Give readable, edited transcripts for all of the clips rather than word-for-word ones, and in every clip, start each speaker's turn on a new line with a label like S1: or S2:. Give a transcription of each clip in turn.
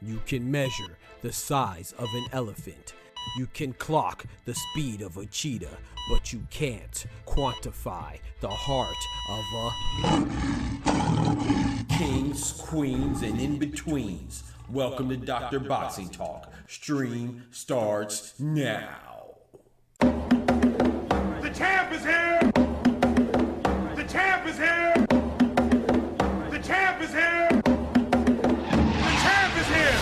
S1: You can measure the size of an elephant. You can clock the speed of a cheetah, but you can't quantify the heart of a kings, queens, and in-betweens. Welcome to Dr. Boxing Talk. Stream starts now.
S2: The champ is here! The champ is here! The champ is here! The champ is here!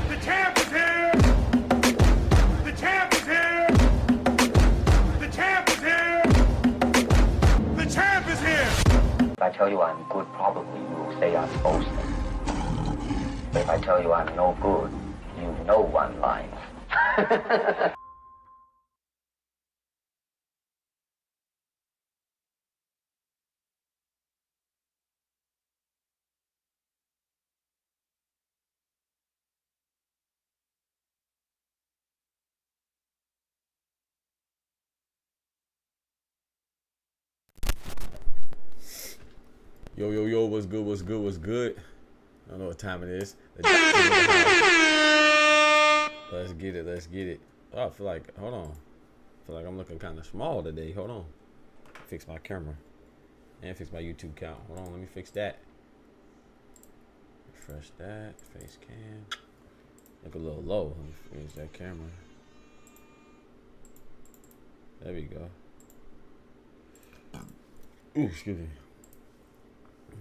S2: The champ is here! The champ is here! The champ is here! The champ is here!
S3: If I tell you I'm good, probably you will say I'm boasting. But if I tell you I'm no good, you know one line.
S4: Yo, yo, yo, what's good, what's good, what's good? I don't know what time it is. Let's get it, let's get it. Oh, I feel like, hold on. I feel like I'm looking kind of small today. Hold on. Fix my camera. And fix my YouTube count. Hold on, let me fix that. Refresh that. Face cam. Look a little low. Let me fix that camera. There we go. Ooh, excuse me.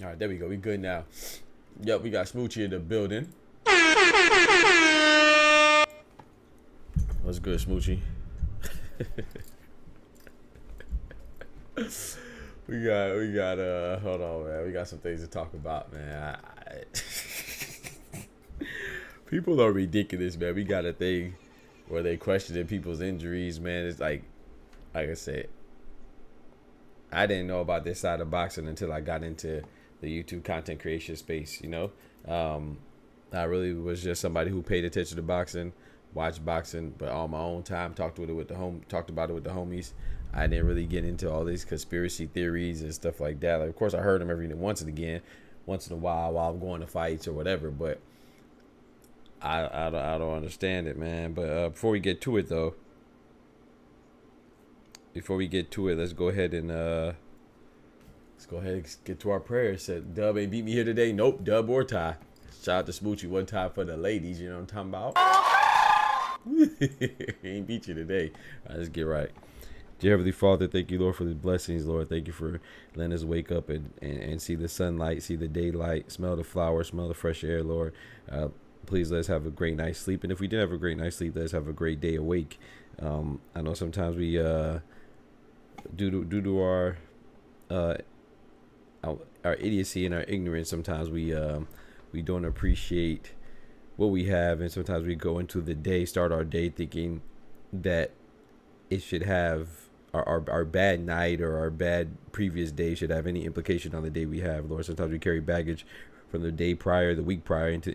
S4: All right, there we go. We good now. Yep, we got Smoochie in the building. What's good, Smoochie? we got hold on, man. We got some things to talk about, man. People are ridiculous, man. We got a thing where they questioning people's injuries, man. It's like I said, I didn't know about this side of boxing until I got into the YouTube content creation space, you know. I really was just somebody who paid attention to boxing, watched boxing, but on my own time, talked about it with the homies. I didn't really get into all these conspiracy theories and stuff like that. Like, of course, I heard them once in a while while I'm going to fights or whatever. But I don't understand it, man. But before we get to it, though, let's go ahead and get to our prayers. Said Dub ain't beat me here today. Nope, Dub or Ty. Shout out to Smoochie one time for the ladies. You know what I'm talking about? He ain't beat you today. All right, let's get right. Dear Heavenly Father, thank you, Lord, for the blessings, Lord. Thank you for letting us wake up and see the sunlight, see the daylight, smell the flowers, smell the fresh air, Lord. Please let us have a great night's sleep. And if we didn't have a great night's sleep, let us have a great day awake. I know sometimes we, due to our, I our idiocy and our ignorance. Sometimes we don't appreciate what we have, and sometimes we go into the day, start our day thinking that it should have our bad night or our bad previous day should have any implication on the day we have, Lord. Sometimes we carry baggage from the day prior, the week prior, into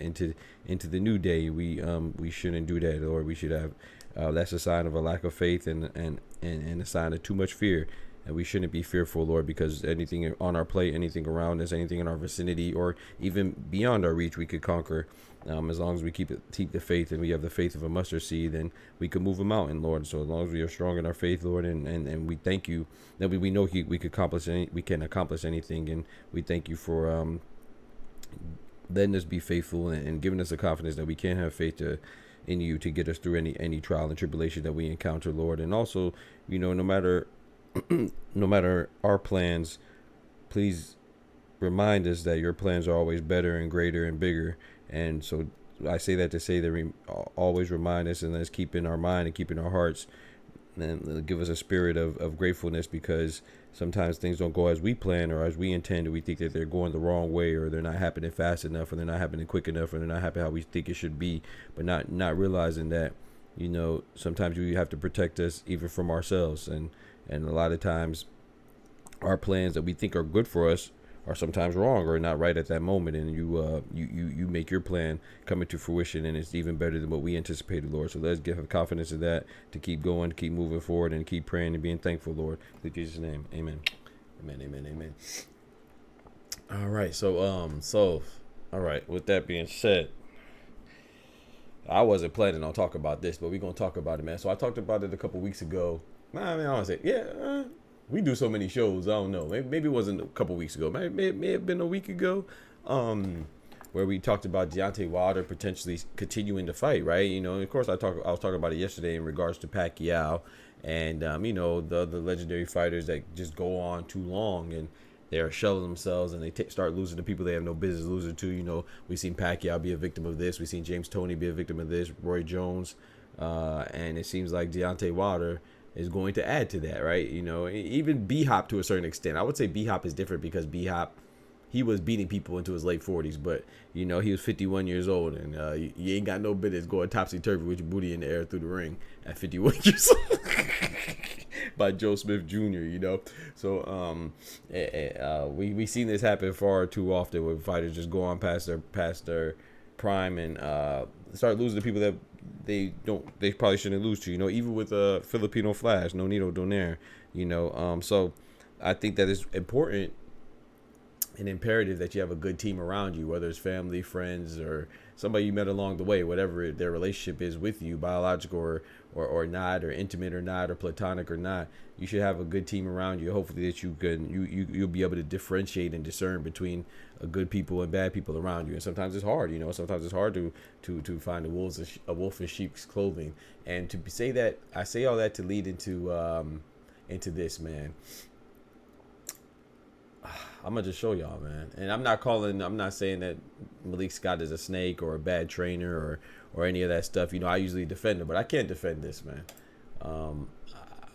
S4: the new day. We shouldn't do that, Lord. We should have that's a sign of a lack of faith and a sign of too much fear. And we shouldn't be fearful, Lord, because anything on our plate, anything around us, anything in our vicinity, or even beyond our reach, we could conquer. As long as we keep the faith, and we have the faith of a mustard seed, then we can move a mountain, Lord. So as long as we are strong in our faith, Lord, and we thank you that we know we can accomplish anything, and we thank you for letting us be faithful and giving us the confidence that we can have faith in you to get us through any trial and tribulation that we encounter, Lord. And also, no matter our plans, please remind us that your plans are always better and greater and bigger. And so I say that to say that always remind us, and let's keep in our mind and keep in our hearts, and give us a spirit of gratefulness, because sometimes things don't go as we plan or as we intend, and we think that they're going the wrong way, or they're not happening fast enough, or they're not happening quick enough, or they're not happening how we think it should be, but not realizing that sometimes you have to protect us even from ourselves, and a lot of times our plans that we think are good for us are sometimes wrong or not right at that moment, and you make your plan come into fruition, and it's even better than what we anticipated, Lord. So let's give him confidence in that, to keep going, keep moving forward, and keep praying and being thankful, Lord. In Jesus' name, amen. Amen. All right, so all right, with that being said, I wasn't planning on talking about this, but we're gonna talk about it, man. So I talked about it a couple weeks ago. I want to say, we do so many shows. I don't know. Maybe it wasn't a couple weeks ago. May have been a week ago, where we talked about Deontay Wilder potentially continuing to fight, right? Of course, I was talking about it yesterday in regards to Pacquiao and the legendary fighters that just go on too long and they're shelling themselves and they start losing to people they have no business losing to. We've seen Pacquiao be a victim of this. We've seen James Toney be a victim of this. Roy Jones, and it seems like Deontay Wilder is going to add to that, right? Even B-Hop to a certain extent. I would say B-Hop is different because B-Hop, he was beating people into his late 40s, but he was 51 years old, and you ain't got no business going topsy-turvy with your booty in the air through the ring at 51 years old. By Joe Smith Jr., So we seen this happen far too often, where fighters just go on past their prime and start losing to people that they probably shouldn't lose to, even with Filipino Flash, Nonito Donaire, so I think that it's important and imperative that you have a good team around you, whether it's family, friends, or somebody you met along the way, whatever their relationship is with you, biological or not, or intimate or not, or platonic or not. You should have a good team around you. Hopefully that you'll be able to differentiate and discern between good people and bad people around you. And sometimes it's hard, sometimes it's hard to find a wolf in sheep's clothing. And to say that, I say all that to lead into this, man. I'm gonna just show y'all, man. And I'm not saying that Malik Scott is a snake or a bad trainer or any of that stuff. I usually defend him, but I can't defend this, man.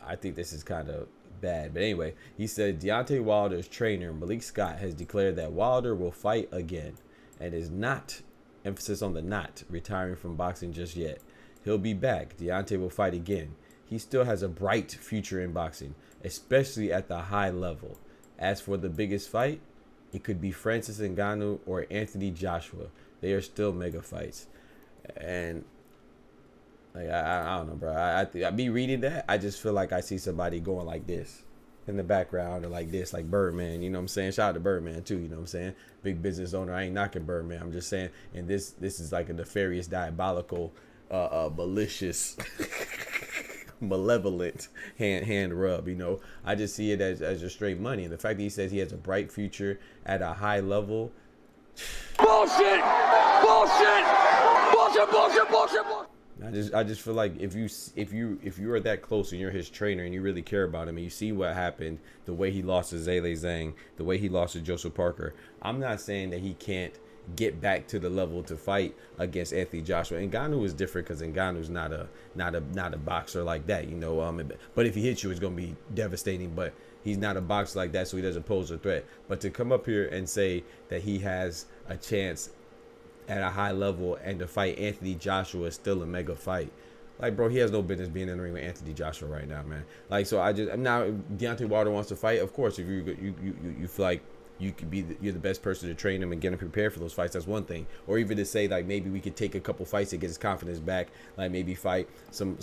S4: I think this is kind of bad. But anyway, he said Deontay Wilder's trainer, Malik Scott, has declared that Wilder will fight again and is not, emphasis on the not, retiring from boxing just yet. He'll be back. Deontay will fight again. He still has a bright future in boxing, especially at the high level. As for the biggest fight, it could be Francis Ngannou or Anthony Joshua. They are still mega fights. And I don't know, bro. I be reading that, I just feel like I see somebody going like this in the background, or like this, like Birdman. You know what I'm saying? Shout out to Birdman too. You know what I'm saying? Big business owner. I ain't knocking Birdman. I'm just saying. And this is like a nefarious, diabolical, malicious. Malevolent hand rub. I just see it as just straight money, and the fact that he says he has a bright future at a high level. Bullshit. I just feel like if you are that close and you're his trainer and you really care about him and you see what happened, the way he lost to Zhale Zhang, the way he lost to Joseph Parker, I'm not saying that he can't get back to the level to fight against Anthony Joshua. Ngannou is different because Ngannou's not a boxer like that, But if he hits you, it's gonna be devastating. But He's not a boxer like that, so he doesn't pose a threat. But to come up here and say that he has a chance at a high level and to fight Anthony Joshua is still a mega fight. Like, bro, he has no business being in the ring with Anthony Joshua right now, man. Like, so now Deontay Wilder wants to fight. Of course, if you feel like you could be you're the best person to train him and get him prepared for those fights, that's one thing. Or even to say like maybe we could take a couple fights to get his confidence back, like maybe fight some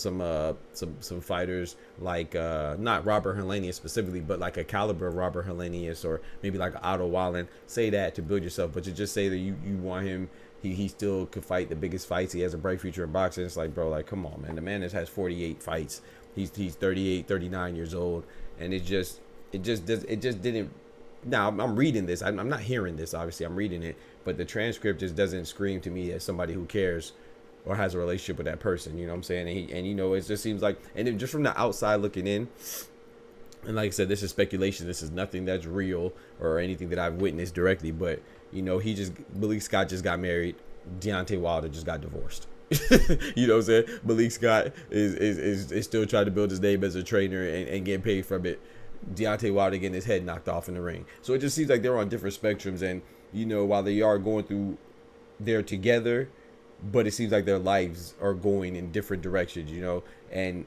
S4: fighters like not Robert Helenius specifically, but like a caliber of Robert Helenius, or maybe like Otto Wallen. Say that to build yourself, but to just say that you want him. He still could fight the biggest fights. He has a bright future in boxing. It's like, bro, like, come on, man. The man has 48 fights. He's 38, 39 years old, and it just didn't. Now I'm reading this. I'm not hearing this. Obviously, I'm reading it, but the transcript just doesn't scream to me as somebody who cares or has a relationship with that person. You know what I'm saying? And you know, it just seems like, and then just from the outside looking in. And like I said, this is speculation. This is nothing that's real or anything that I've witnessed directly. But, you know, Malik Scott just got married. Deontay Wilder just got divorced. You know what I'm saying? Malik Scott is still trying to build his name as a trainer and get paid from it. Deontay Wilder getting his head knocked off in the ring. So it just seems like they're on different spectrums. And, you know, while they are going through, they're together, but it seems like their lives are going in different directions, you know. And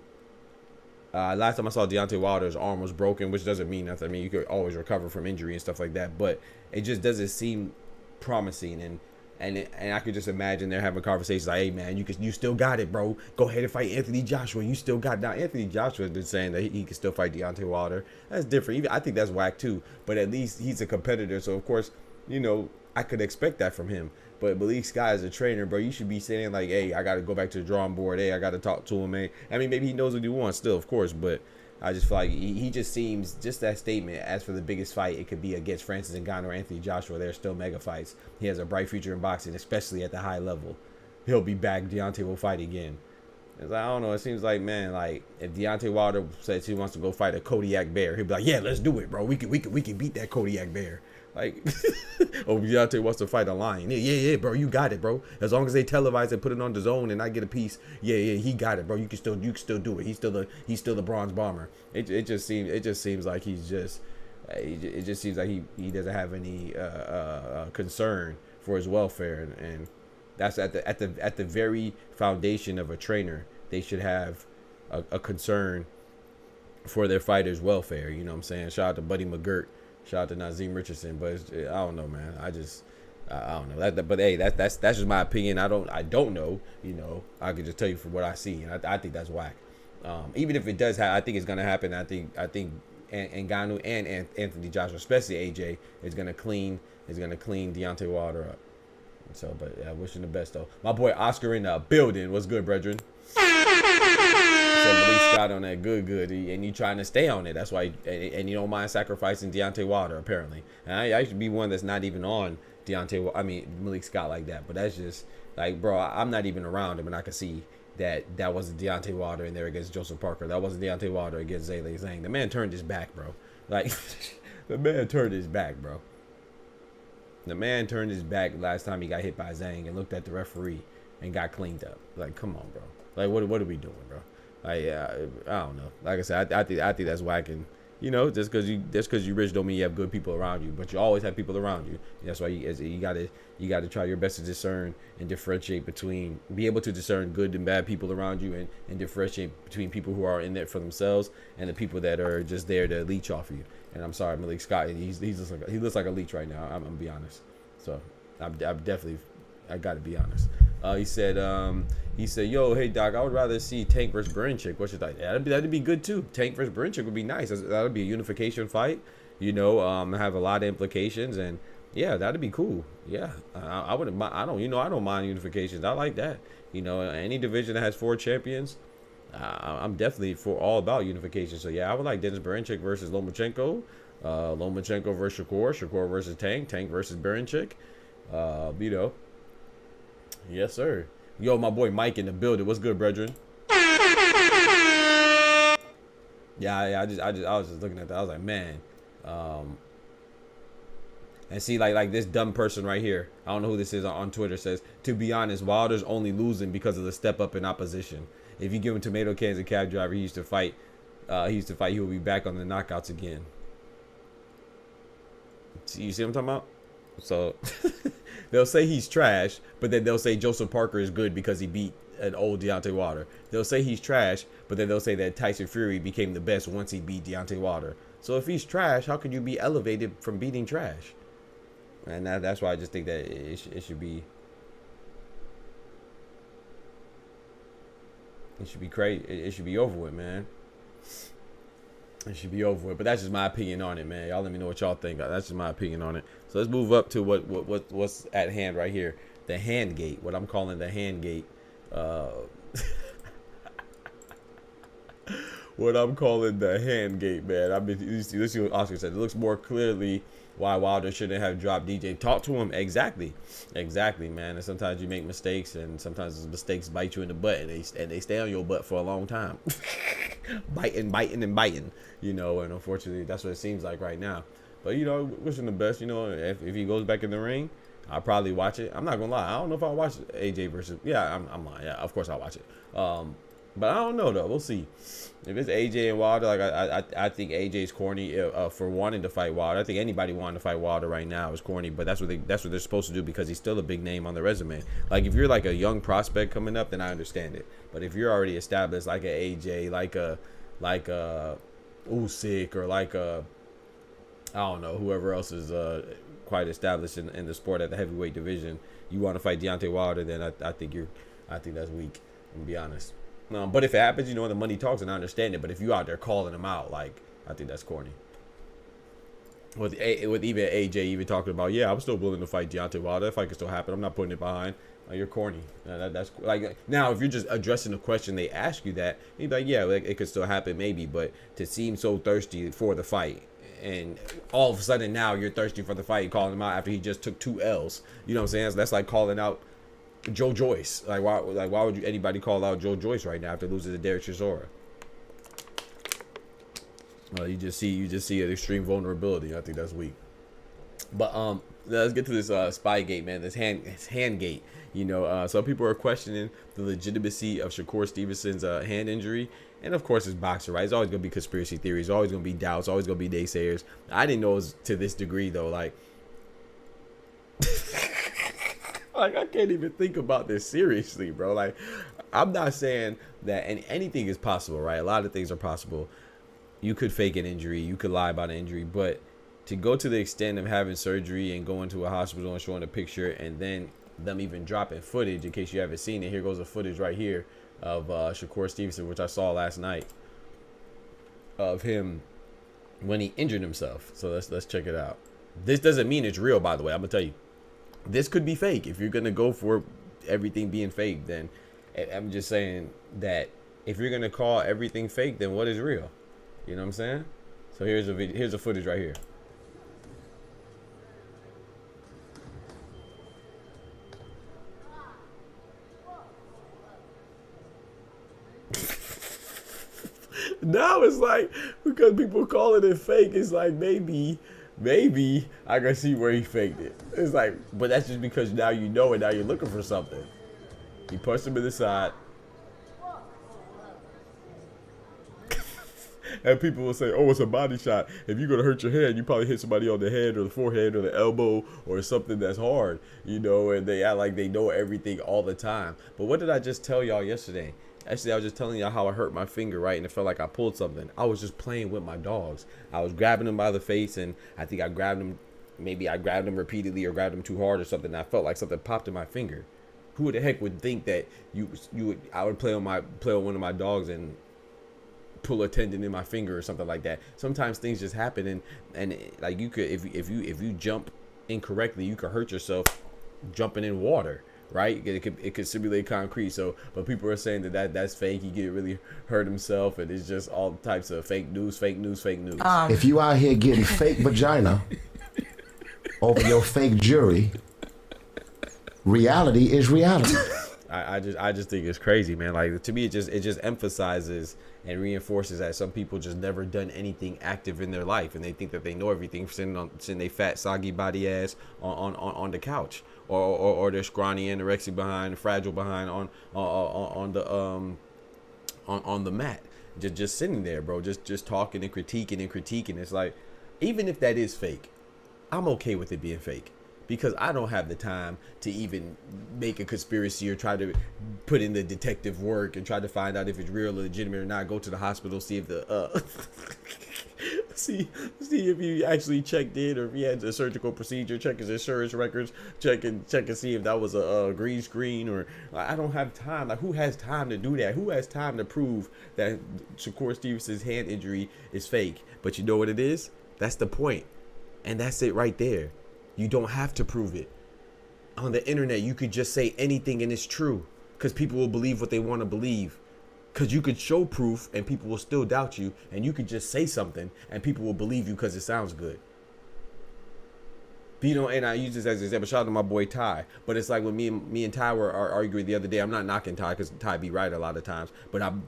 S4: last time I saw Deontay Wilder's arm was broken, which doesn't mean nothing. I mean, you could always recover from injury and stuff like that, but it just doesn't seem promising. And I could just imagine they're having conversations like, "Hey, man, you still got it, bro. Go ahead and fight Anthony Joshua. You still got it." Now, Anthony Joshua has been saying that he can still fight Deontay Wilder. That's different. I think that's whack too. But at least he's a competitor, so of course, you know, I could expect that from him. But Malik Scott is a trainer, bro. You should be saying like, "Hey, I got to go back to the drawing board. Hey, I got to talk to him, man." I mean, maybe he knows what he wants still, of course, but I just feel like he just seems, just that statement, as for the biggest fight, it could be against Francis Ngannou or Anthony Joshua. They're still mega fights. He has a bright future in boxing, especially at the high level. He'll be back. Deontay will fight again. It's like, I don't know. It seems like, man, like if Deontay Wilder says he wants to go fight a Kodiak Bear, he'll be like, "Yeah, let's do it, bro. We can beat that Kodiak Bear." Like, oh, Deontay wants to fight a lion. Yeah, bro, you got it, bro. As long as they televise and put it on the zone and I get a piece, yeah, he got it, bro. You can still do it. He's still the bronze bomber. It just seems like it just seems like he doesn't have any concern for his welfare, and that's at the very foundation of a trainer. They should have a concern for their fighters' welfare. You know what I'm saying? Shout out to Buddy McGirt. Shout out to Nazim Richardson, but I don't know, man. I don't know. But hey, that's just my opinion. I don't know. You know, I could just tell you from what I see, and I think that's whack. Even if it does happen, I think it's gonna happen. I think Ngannou and Anthony Joshua, especially AJ, is gonna clean Deontay Wilder up. So, but yeah, wishing the best though. My boy Oscar in the building. What's good, brethren? So Malik Scott on that good, and you trying to stay on it. That's why, and you don't mind sacrificing Deontay Wilder apparently. And I should be one that's not even on Malik Scott like that. But that's just like, bro, I'm not even around him, and I can see that wasn't Deontay Wilder in there against Joseph Parker. That wasn't Deontay Wilder against Zhang Zhang. The man turned his back, bro. Like, the man turned his back, bro. The man turned his back last time he got hit by Zhang and looked at the referee and got cleaned up. Like, come on, bro. Like, what are we doing, bro? Like, I don't know. Like I said, I think that's whacking. You know, just because you rich don't mean you have good people around you, but you always have people around you. That's why you gotta try your best to discern and differentiate be able to discern good and bad people around you, and differentiate between people who are in there for themselves and the people that are just there to leech off of you. And I'm sorry, Malik Scott, he looks like a leech right now. I'm gonna be honest. So I gotta be honest. He said, "Yo, hey Doc, I would rather see Tank versus Berinchik. What's your thought?" Yeah, that'd be good too. Tank versus Berinchik would be nice. That would be a unification fight. You know, have a lot of implications, and yeah, that'd be cool. Yeah, I wouldn't. I don't mind unifications. I like that. You know, any division that has 4 champions, I'm definitely all about unification. So yeah, I would like Dennis Berinchik versus Lomachenko, Lomachenko versus Shakur versus Tank versus Berinchik. You know. Yes, sir. Yo, my boy Mike in the building. What's good, brethren? Yeah. I was just looking at that. I was like, man. And see, like this dumb person right here. I don't know who this is on Twitter. Says, to be honest, Wilder's only losing because of the step up in opposition. If you give him tomato cans and cab driver, he used to fight. He will be back on the knockouts again. You see what I'm talking about? So they'll say he's trash, but then they'll say Joseph Parker is good because he beat an old Deontay Wilder. They'll say he's trash, but then they'll say that Tyson Fury became the best once he beat Deontay Wilder. So if he's trash, how could you be elevated from beating trash? And that's why I just think that it should be. It should be crazy. It should be over with, man. It should be over with. But that's just my opinion on it, man. Y'all let me know what y'all think. That's just my opinion on it. So let's move up to what's at hand right here. The hand gate. What I'm calling the hand gate. What I'm calling the hand gate, man. I mean, let's see what Oscar said. It looks more clearly why Wilder shouldn't have dropped DJ. Talk to him. Exactly, man. And sometimes you make mistakes, and sometimes those mistakes bite you in the butt, and they stay on your butt for a long time, biting. You know, and unfortunately, that's what it seems like right now. But you know, wishing the best. You know, if he goes back in the ring, I'll probably watch it. I'm not gonna lie. I don't know if I'll watch AJ versus. Yeah, I'm lying. Yeah, of course I'll watch it. But I don't know though. We'll see. If it's AJ and Wilder, like I think AJ's corny for wanting to fight Wilder. I think anybody wanting to fight Wilder right now is corny. But that's what they're supposed to do because he's still a big name on the resume. Like if you're like a young prospect coming up, then I understand it. But if you're already established, like a AJ, like a Usyk, or like a I don't know, whoever else is quite established in the sport at the heavyweight division, you want to fight Deontay Wilder, then I think that's weak. To be honest. But if it happens, you know, the money talks, and I understand it. But if you out there calling them out, like, I think that's corny. With even AJ even talking about, yeah, I'm still willing to fight Deontay Wilder. If I can still happen, I'm not putting it behind. You're corny. That's like, now if you're just addressing the question they ask you that, you'd be like, yeah, like, it could still happen maybe. But to seem so thirsty for the fight, and all of a sudden now you're thirsty for the fight, calling him out after he just took 2 L's. You know what I'm saying? So that's like calling out Joe Joyce. Like why would anybody call out Joe Joyce right now after losing to Derek Chisora? You just see an extreme vulnerability. I think that's weak. But let's get to this spy gate, man. This hand gate. You know, some people are questioning the legitimacy of Shakur Stevenson's hand injury. And of course, it's boxer, right? It's always gonna be conspiracy theories, always gonna be doubts, always gonna be naysayers. I didn't know it was to this degree though. Like like I can't even think about this seriously, bro. Like, I'm not saying that anything is possible, right? A lot of things are possible. You could fake an injury, you could lie about an injury, but to go to the extent of having surgery and going to a hospital and showing a picture, and then them even dropping footage, in case you haven't seen it, here goes the footage right here of Shakur Stevenson, which I saw last night, of him when he injured himself. So let's check it out. This doesn't mean it's real, by the way. I'm gonna tell you, this could be fake. If you're gonna go for everything being fake, then I'm just saying that if you're gonna call everything fake, then what is real? You know what I'm saying? So here's a footage right here. Now it's like, because people calling it fake, it's like maybe I can see where he faked it. It's like, but that's just because now you know it. Now you're looking for something. He punched him in the side. And people will say, oh, it's a body shot. If you're going to hurt your head, you probably hit somebody on the head or the forehead or the elbow or something that's hard, you know, and they act like they know everything all the time. But what did I just tell y'all yesterday? Actually, I was just telling y'all how I hurt my finger, right? And it felt like I pulled something. I was just playing with my dogs. I was grabbing them by the face, and I think I grabbed them. Maybe I grabbed them repeatedly or grabbed them too hard or something. And I felt like something popped in my finger. Who the heck would think that I would play with one of my dogs and pull a tendon in my finger or something like that? Sometimes things just happen, and like you could, if you jump incorrectly, you could hurt yourself jumping in water. Right? It could simulate concrete. So, but people are saying that's fake. He could really hurt himself, and it's just all types of fake news.
S5: If you out here getting fake vagina over your fake jury, reality is reality.
S4: I just think it's crazy, man. Like, to me, it just emphasizes and reinforces that some people just never done anything active in their life, and they think that they know everything, sitting their fat, soggy body ass on the couch, or they're scrawny, anorexic behind, fragile behind on the mat, just sitting there, bro, just talking and critiquing. It's like, even if that is fake, I'm okay with it being fake. Because I don't have the time to even make a conspiracy or try to put in the detective work and try to find out if it's real or legitimate or not. Go to the hospital, see if the see if he actually checked in or if he had a surgical procedure, check his insurance records, check and see if that was a green screen or I don't have time. Like, who has time to do that? Who has time to prove that Shakur Stevenson's hand injury is fake? But you know what it is? That's the point, and that's it right there. You don't have to prove it. On the internet, you could just say anything and it's true because people will believe what they want to believe. Because you could show proof and people will still doubt you, and you could just say something and people will believe you because it sounds good. But, you know, and I use this as an example. Shout out to my boy Ty. But it's like when me and Ty were arguing the other day. I'm not knocking Ty because Ty be right a lot of times, but I'm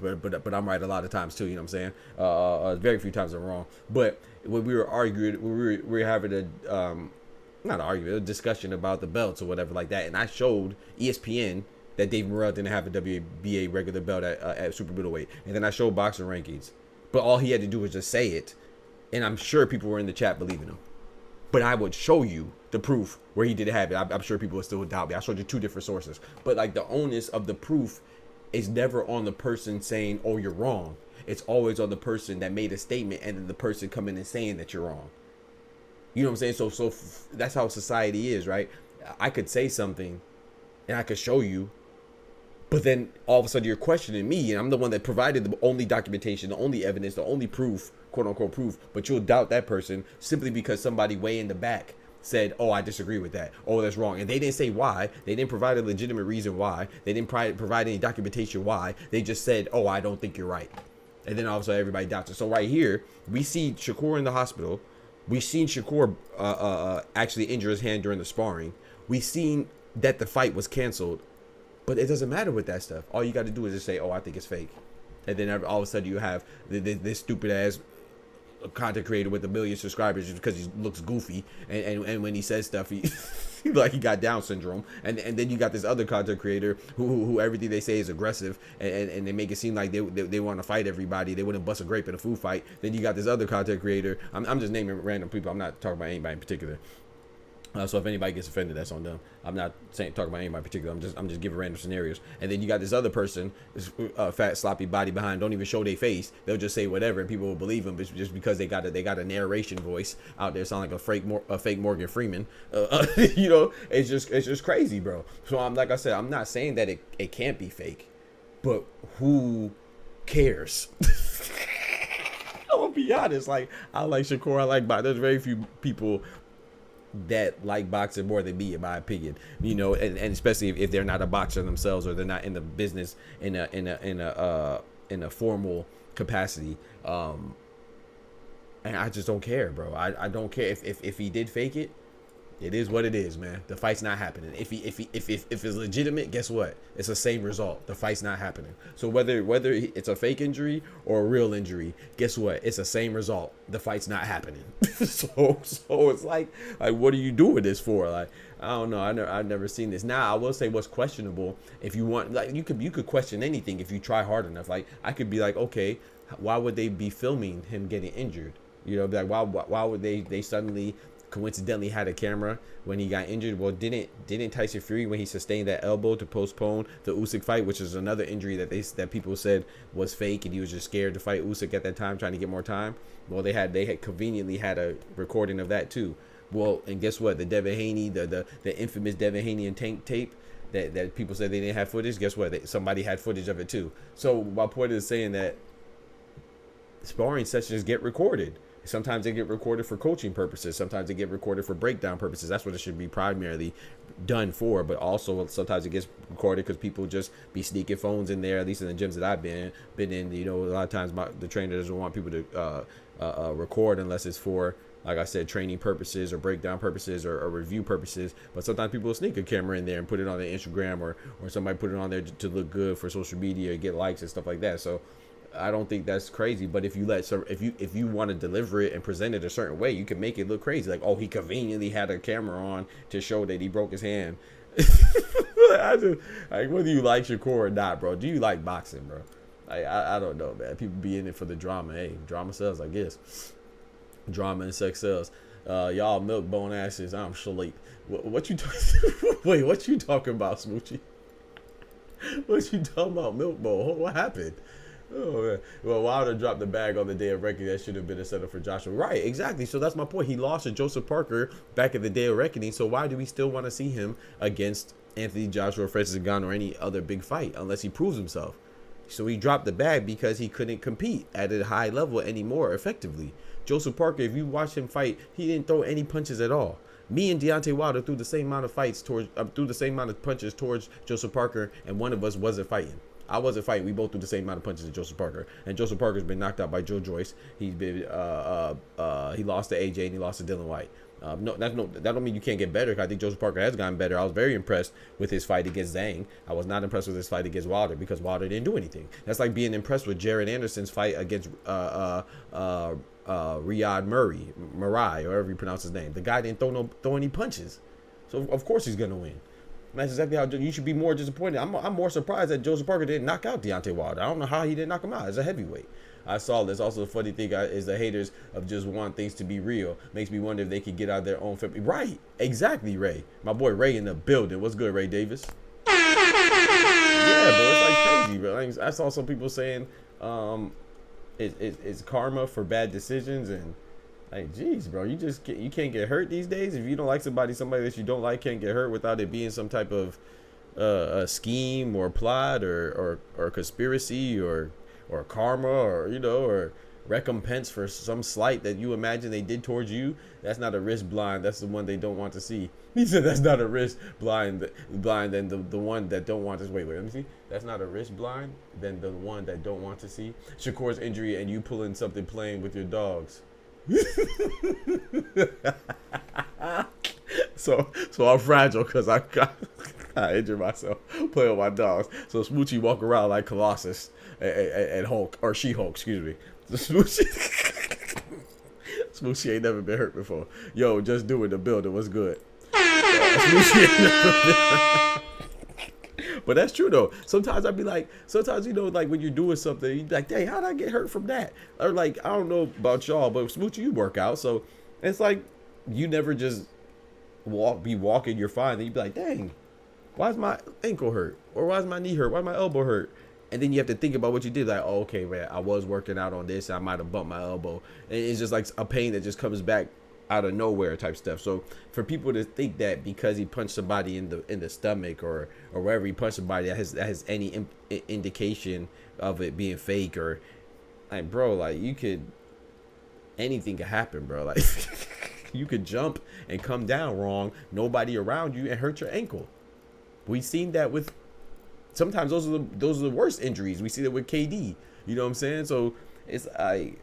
S4: right a lot of times too. You know what I'm saying? Very few times I'm wrong. But when we were arguing, we were having a not an argument, a discussion about the belts or whatever like that. And I showed ESPN that Dave Morrell didn't have a WBA regular belt at super middleweight. And then I showed boxing rankings. But all he had to do was just say it. And I'm sure people were in the chat believing him. But I would show you the proof where he didn't have it. I'm sure people would still doubt me. I showed you 2 different sources. But like the onus of the proof is never on the person saying, oh, you're wrong. It's always on the person that made a statement and then the person coming and saying that you're wrong. You know what I'm saying? So that's how society is, right? I could say something and I could show you, but then all of a sudden you're questioning me and I'm the one that provided the only documentation, the only evidence, the only proof, quote unquote proof, but you'll doubt that person simply because somebody way in the back said, oh, I disagree with that. Oh, that's wrong. And they didn't say why. They didn't provide a legitimate reason why. They didn't provide any documentation why. They just said, oh, I don't think you're right. And then all of a sudden everybody doubts it. So right here, we see Shakur in the hospital. We've seen Shakur actually injure his hand during the sparring. We've seen that the fight was canceled. But it doesn't matter with that stuff. All you got to do is just say, oh, I think it's fake. And then all of a sudden you have this stupid-ass content creator with 1 million subscribers just because he looks goofy. And when he says stuff, he like he got Down syndrome. And then you got this other content creator who everything they say is aggressive. And they make it seem like they want to fight everybody. They wouldn't bust a grape in a food fight. Then you got this other content creator. I'm just naming random people. I'm not talking about anybody in particular. So if anybody gets offended, that's on them. I'm not talking about anybody in particular. I'm just giving random scenarios. And then you got this other person, this fat sloppy body behind, don't even show their face. They'll just say whatever, and people will believe them just because they got a narration voice out there, sound like a fake Morgan Freeman. You know, it's just crazy, bro. So like I said, I'm not saying that it can't be fake, but who cares? I'm gonna be honest. Like, I like Shakur. I like boxing. There's very few people that like boxing more than me, in my opinion, you know, and especially if they're not a boxer themselves or they're not in the business in a formal capacity. And I just don't care, bro. I don't care if he did fake it. It is what it is, man. The fight's not happening. If it's legitimate, guess what? It's the same result. The fight's not happening. So whether it's a fake injury or a real injury, guess what? It's the same result. The fight's not happening. so it's like what are you doing this for? Like, I don't know. I've never seen this. Now I will say what's questionable. If you want, like, you could question anything if you try hard enough. Like, I could be like, okay, why would they be filming him getting injured? You know, like why would they suddenly coincidentally had a camera when he got injured? Well, didn't Tyson Fury, when he sustained that elbow to postpone the Usyk fight, which is another injury that people said was fake, and he was just scared to fight Usyk at that time, trying to get more time. Well, they had conveniently had a recording of that too. Well, and guess what? The Devin Haney, the infamous Devin Haney and Tank tape that people said they didn't have footage. Guess what? Somebody had footage of it too. So my point is saying that sparring sessions get recorded. Sometimes they get recorded for coaching purposes. Sometimes they get recorded for breakdown purposes. That's what it should be primarily done for. But also sometimes it gets recorded because people just be sneaking phones in there. At least in the gyms that I've been in, you know, a lot of times the trainer doesn't want people to record unless it's for, like I said, training purposes or breakdown purposes or review purposes. But sometimes people will sneak a camera in there and put it on their Instagram or somebody put it on there to look good for social media, get likes and stuff like that. So I don't think that's crazy. But if you want to deliver it and present it a certain way, you can make it look crazy. Like, oh, he conveniently had a camera on to show that he broke his hand. Like, whether you like Shakur or not, bro, do you like boxing, bro? I don't know, man. People be in it for the drama. Hey, drama sells, I guess. Drama and sex sells. Y'all milk bone asses. I'm sleep. What you wait? What you talking about, Smoochie? What you talking about, milk bone? What happened? Oh man. Well, Wilder dropped the bag on the day of reckoning. That should have been a setup for Joshua. Right, exactly. So that's my point. He lost to Joseph Parker back at the day of reckoning. So why do we still want to see him against Anthony Joshua, Francis Ngannou, or any other big fight unless he proves himself? So he dropped the bag because he couldn't compete at a high level anymore effectively. Joseph Parker, if you watch him fight, he didn't throw any punches at all. Me and Deontay Wilder threw the same amount of punches towards Joseph Parker, and one of us wasn't fighting. I wasn't fighting. We both threw the same amount of punches as Joseph Parker, and Joseph Parker's been knocked out by Joe Joyce. He's been he lost to AJ and he lost to Dylan White. That don't mean you can't get better. I think Joseph Parker has gotten better. I was very impressed with his fight against Zhang. I was not impressed with his fight against Wilder because Wilder didn't do anything. That's like being impressed with Jared Anderson's fight against Riyad Murray, or however you pronounce his name. The guy didn't throw any punches, so of course he's gonna win. And that's exactly how you should be more disappointed. I'm more surprised that Joseph Parker didn't knock out Deontay Wilder. I don't know how he didn't knock him out as a heavyweight. I saw this. Also, the funny thing is the haters of just want things to be real. Makes me wonder if they could get out their own family. Right. Exactly, Ray. My boy Ray in the building. What's good, Ray Davis? Yeah, bro. It's like crazy, bro. Like, I saw some people saying it's karma for bad decisions. And like, geez, bro, you can't get hurt these days. If you don't like somebody that you don't like can't get hurt without it being some type of a scheme or plot or conspiracy or karma or recompense for some slight that you imagine they did towards you. That's not a wrist blind. That's the one they don't want to see. He said that's not a wrist blind than the one that don't want to see. Wait, let me see. That's not a wrist blind than the one that don't want to see. Shakur's injury and you pulling something playing with your dogs. So I'm fragile because I injured myself playing with my dogs. So Smoochie walk around like Colossus and Hulk, or She-Hulk, excuse me. Smoochie ain't never been hurt before. Yo, just doing the building was good. Smoochie ain't never been hurt. But that's true though. Sometimes I'd be like, like when you're doing something, you're like, dang, how'd I get hurt from that? Or like, I don't know about y'all, but Smoochie, you work out, so it's like you never just be walking, you're fine. Then you'd be like, dang, why's my ankle hurt? Or why's my knee hurt? Why's my elbow hurt? And then you have to think about what you did. Like, oh, okay, man, I was working out on this. I might have bumped my elbow. And it's just like a pain that just comes back out of nowhere type stuff. So for people to think that because he punched somebody in the stomach or wherever he punched somebody that has any indication of it being fake, or like, bro, like anything could happen, bro. Like you could jump and come down wrong, nobody around you, and hurt your ankle. We've seen that with sometimes those are the worst injuries. We see that with KD. You know what I'm saying? So it's I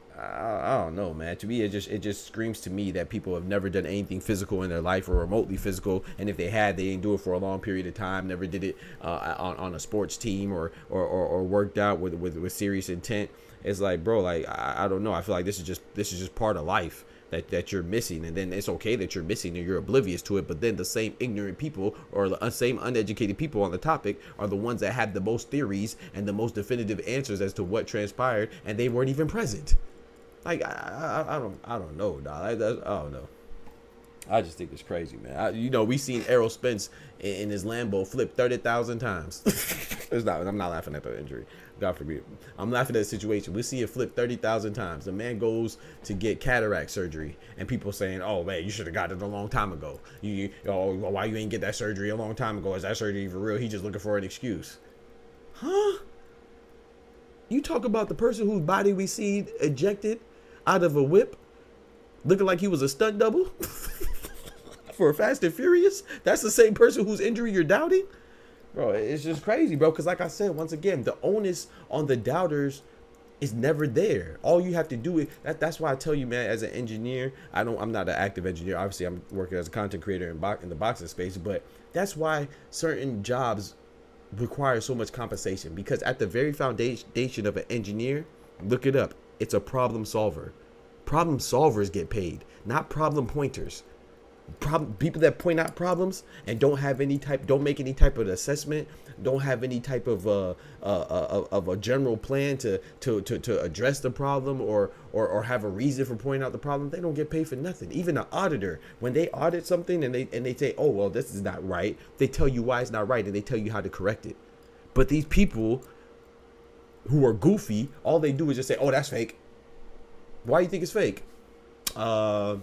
S4: don't know, man. To me, it just screams to me that people have never done anything physical in their life or remotely physical, and if they had, they didn't do it for a long period of time. Never did it on a sports team or worked out with serious intent. It's like, bro, like I don't know. I feel like this is just part of life that you're missing, and then it's okay that you're missing and you're oblivious to it. But then the same ignorant people or the same uneducated people on the topic are the ones that have the most theories and the most definitive answers as to what transpired, and they weren't even present. Like I don't know, dog. I don't know. I just think it's crazy, man. We seen Errol Spence in his Lambo flip 30,000 times. I'm not laughing at the injury. God forbid. I'm laughing at the situation. We see it flip 30,000 times. The man goes to get cataract surgery, and people saying, "Oh man, you should have got it a long time ago. Why you ain't get that surgery a long time ago? Is that surgery even real?" He just looking for an excuse. Huh? You talk about the person whose body we see ejected out of a whip, looking like he was a stunt double for Fast and Furious? That's the same person whose injury you're doubting? Bro, it's just crazy, bro. Because like I said, once again, the onus on the doubters is never there. All you have to do is that's why I tell you, man, as an engineer, I'm not an active engineer. Obviously, I'm working as a content creator in the boxing space, but that's why certain jobs require so much compensation, because at the very foundation of an engineer, look it up, it's a problem solver. Problem solvers get paid, not problem pointers. people that point out problems and don't make any type of assessment, don't have any type of a general plan to address the problem or have a reason for pointing out the problem, they don't get paid for nothing. Even an auditor, when they audit something and they say, oh well, this is not right, they tell you why it's not right and they tell you how to correct it. But these people who are goofy, all they do is just say, oh, that's fake. Why do you think it's fake? Well,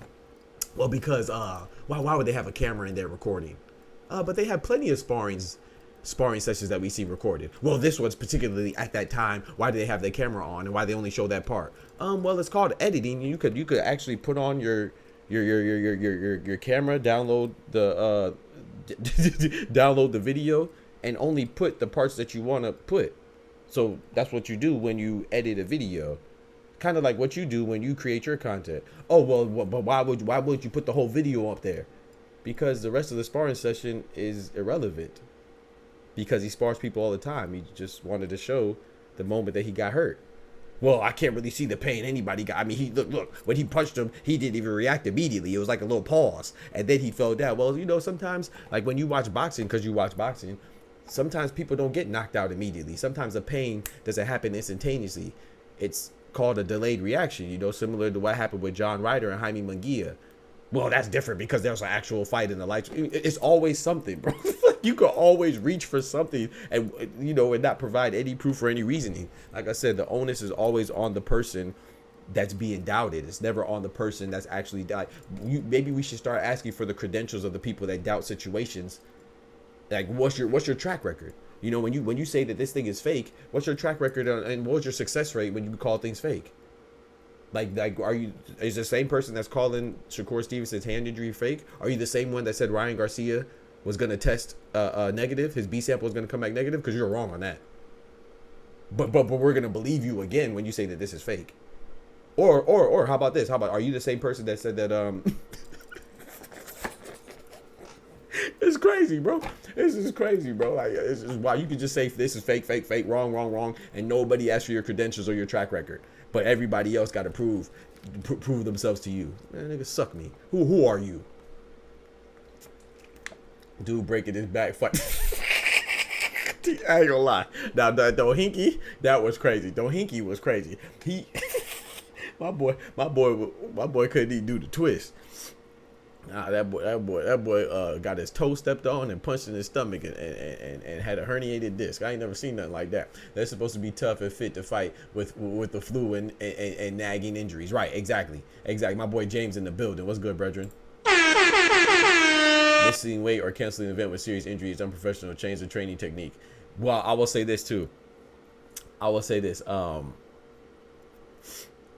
S4: because why would they have a camera in there recording? But they have plenty of sparring sessions that we see recorded. Well, this was particularly at that time. Why do they have their camera on, and why they only show that part? Well, it's called editing. You could actually put on your camera, download the video, and only put the parts that you want to put. So that's what you do when you edit a video. Kind of like what you do when you create your content. Oh, well, but why would you put the whole video up there? Because the rest of the sparring session is irrelevant. Because he spars people all the time. He just wanted to show the moment that he got hurt. Well, I can't really see the pain anybody got. I mean, he look, when he punched him, he didn't even react immediately. It was like a little pause. And then he fell down. Well, you know, sometimes, like when you watch boxing, because you watch boxing, sometimes people don't get knocked out immediately. Sometimes the pain doesn't happen instantaneously. It's called a delayed reaction, you know, similar to what happened with John Ryder and Jaime Munguia. Well, that's different because there was an actual fight in the lights. It's always something, bro. You could always reach for something and, you know, and not provide any proof or any reasoning. Like I said, the onus is always on the person that's being doubted. It's never on the person that's actually died. Maybe we should start asking for the credentials of the people that doubt situations. Like, what's your track record? You know, when you say that this thing is fake, what's your track record and what's your success rate when you call things fake? Like is the same person that's calling Shakur Stevenson's hand injury fake? Are you the same one that said Ryan Garcia was going to test negative, his B sample was going to come back negative? Because you're wrong on that. But we're going to believe you again when you say that this is fake. Or how about this? How about, are you the same person that said that it's crazy, bro. This is crazy, bro. Like, it's just, wow, you can just say this is fake, wrong, and nobody asks for your credentials or your track record. But everybody else got to prove themselves to you. Man, nigga, suck me. Who are you? Dude breaking his back. Fight. I ain't gonna lie. Now, Dohinky, that was crazy. Dohinky was crazy. My boy couldn't even do the twist. Nah, that boy got his toe stepped on and punched in his stomach and had a herniated disc. I ain't never seen nothing like that. They're supposed to be tough and fit to fight with the flu and nagging injuries. Right, exactly. My boy James in the building. What's good, brethren? Missing weight or canceling an event with serious injury is unprofessional. Change the training technique. Well, I will say this too.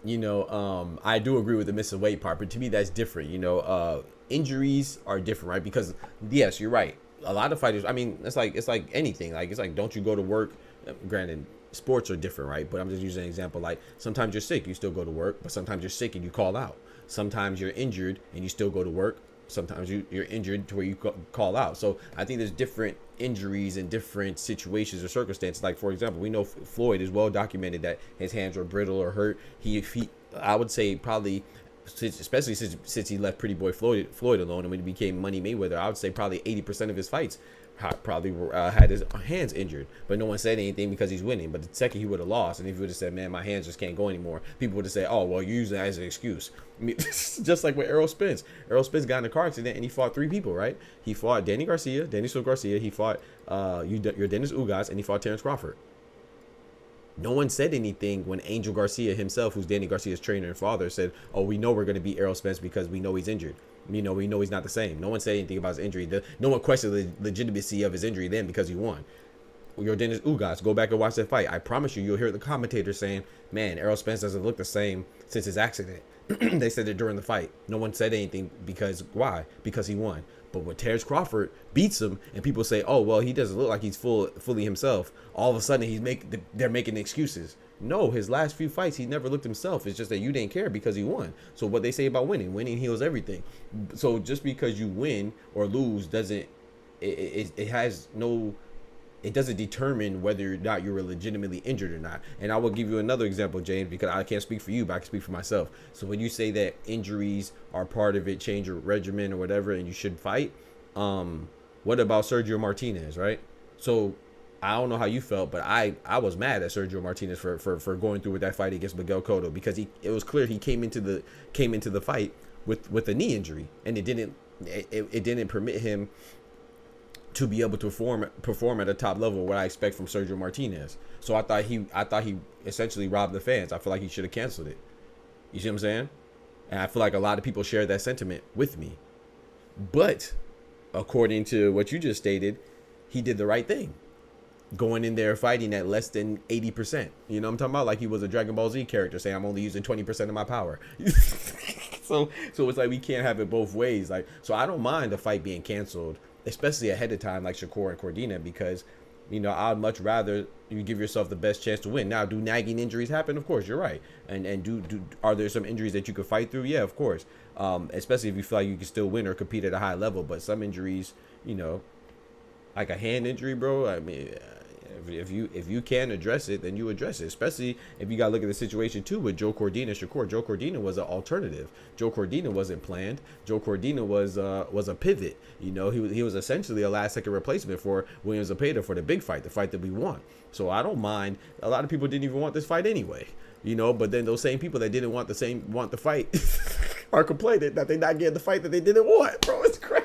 S4: You know, I do agree with the missing weight part, but to me that's different. You know, injuries are different, right? Because yes, you're right. A lot of fighters, I mean, it's like anything. Like, it's like, don't you go to work? Granted, sports are different, right? But I'm just using an example. Like, sometimes you're sick, you still go to work, but sometimes you're sick and you call out. Sometimes you're injured and you still go to work. Sometimes you're injured to where you call out. So I think there's different injuries in different situations or circumstances. Like, for example, we know Floyd is well documented that his hands were brittle or hurt. I would say probably, especially since he left Pretty Boy Floyd alone and when he became Money Mayweather, I would say probably 80% of his fights probably had his hands injured, but no one said anything because he's winning. But the second he would have lost, and if he would have said, man, my hands just can't go anymore, people would have said, oh, well, you're using that as an excuse. I mean, just like with Errol Spence. Errol Spence got in a car accident and he fought 3 people, right? He fought Danny Garcia, he fought your Dennis Ugas, and he fought Terrence Crawford. No one said anything when Angel Garcia himself, who's Danny Garcia's trainer and father, said, oh, we know we're going to beat Errol Spence because we know he's injured. You know, we know he's not the same. No one said anything about his injury. No one questioned the legitimacy of his injury then because he won. Your Dennis Ugas, go back and watch that fight. I promise you'll hear the commentator saying, man, Errol Spence doesn't look the same since his accident. They said it during the fight. No one said anything because, why? Because he won. But when Terrence Crawford beats him and people say, oh, well, he doesn't look like he's fully himself, all of a sudden they're making excuses. No, his last few fights, he never looked himself. It's just that you didn't care because he won. So what they say about winning heals everything. So just because you win or lose doesn't, it It doesn't determine whether or not you're legitimately injured or not. And I will give you another example, James, because I can't speak for you, but I can speak for myself. So when you say that injuries are part of it, change your regimen or whatever, and you should fight, what about Sergio Martinez, right? So I don't know how you felt, but I was mad at Sergio Martinez for going through with that fight against Miguel Cotto, because it was clear he came into the fight with a knee injury, and it didn't permit him to be able to perform at a top level, what I expect from Sergio Martinez. So I thought he essentially robbed the fans. I feel like he should have canceled it. You see what I'm saying? And I feel like a lot of people share that sentiment with me. But according to what you just stated, he did the right thing, going in there fighting at less than 80%. You know what I'm talking about? Like he was a Dragon Ball Z character saying, I'm only using 20% of my power. So it's like we can't have it both ways. Like, so I don't mind the fight being canceled, especially ahead of time, like Shakur and Cordina, because, you know, I'd much rather you give yourself the best chance to win. Now, do nagging injuries happen? Of course, you're right. And are there some injuries that you could fight through? Yeah, of course. Especially if you feel like you can still win or compete at a high level. But some injuries, you know, like a hand injury, bro, I mean, if you can address it, then you address it. Especially if you got to look at the situation too with Joe Cordina, Shakur. Joe Cordina was an alternative. Joe Cordina wasn't planned. Joe Cordina was a pivot. You know, he was essentially a last second replacement for William Zepeda for the big fight, the fight that we won. So I don't mind. A lot of people didn't even want this fight anyway. You know, but then those same people that didn't want the fight are complaining that they're not getting the fight that they didn't want. Bro, it's crazy.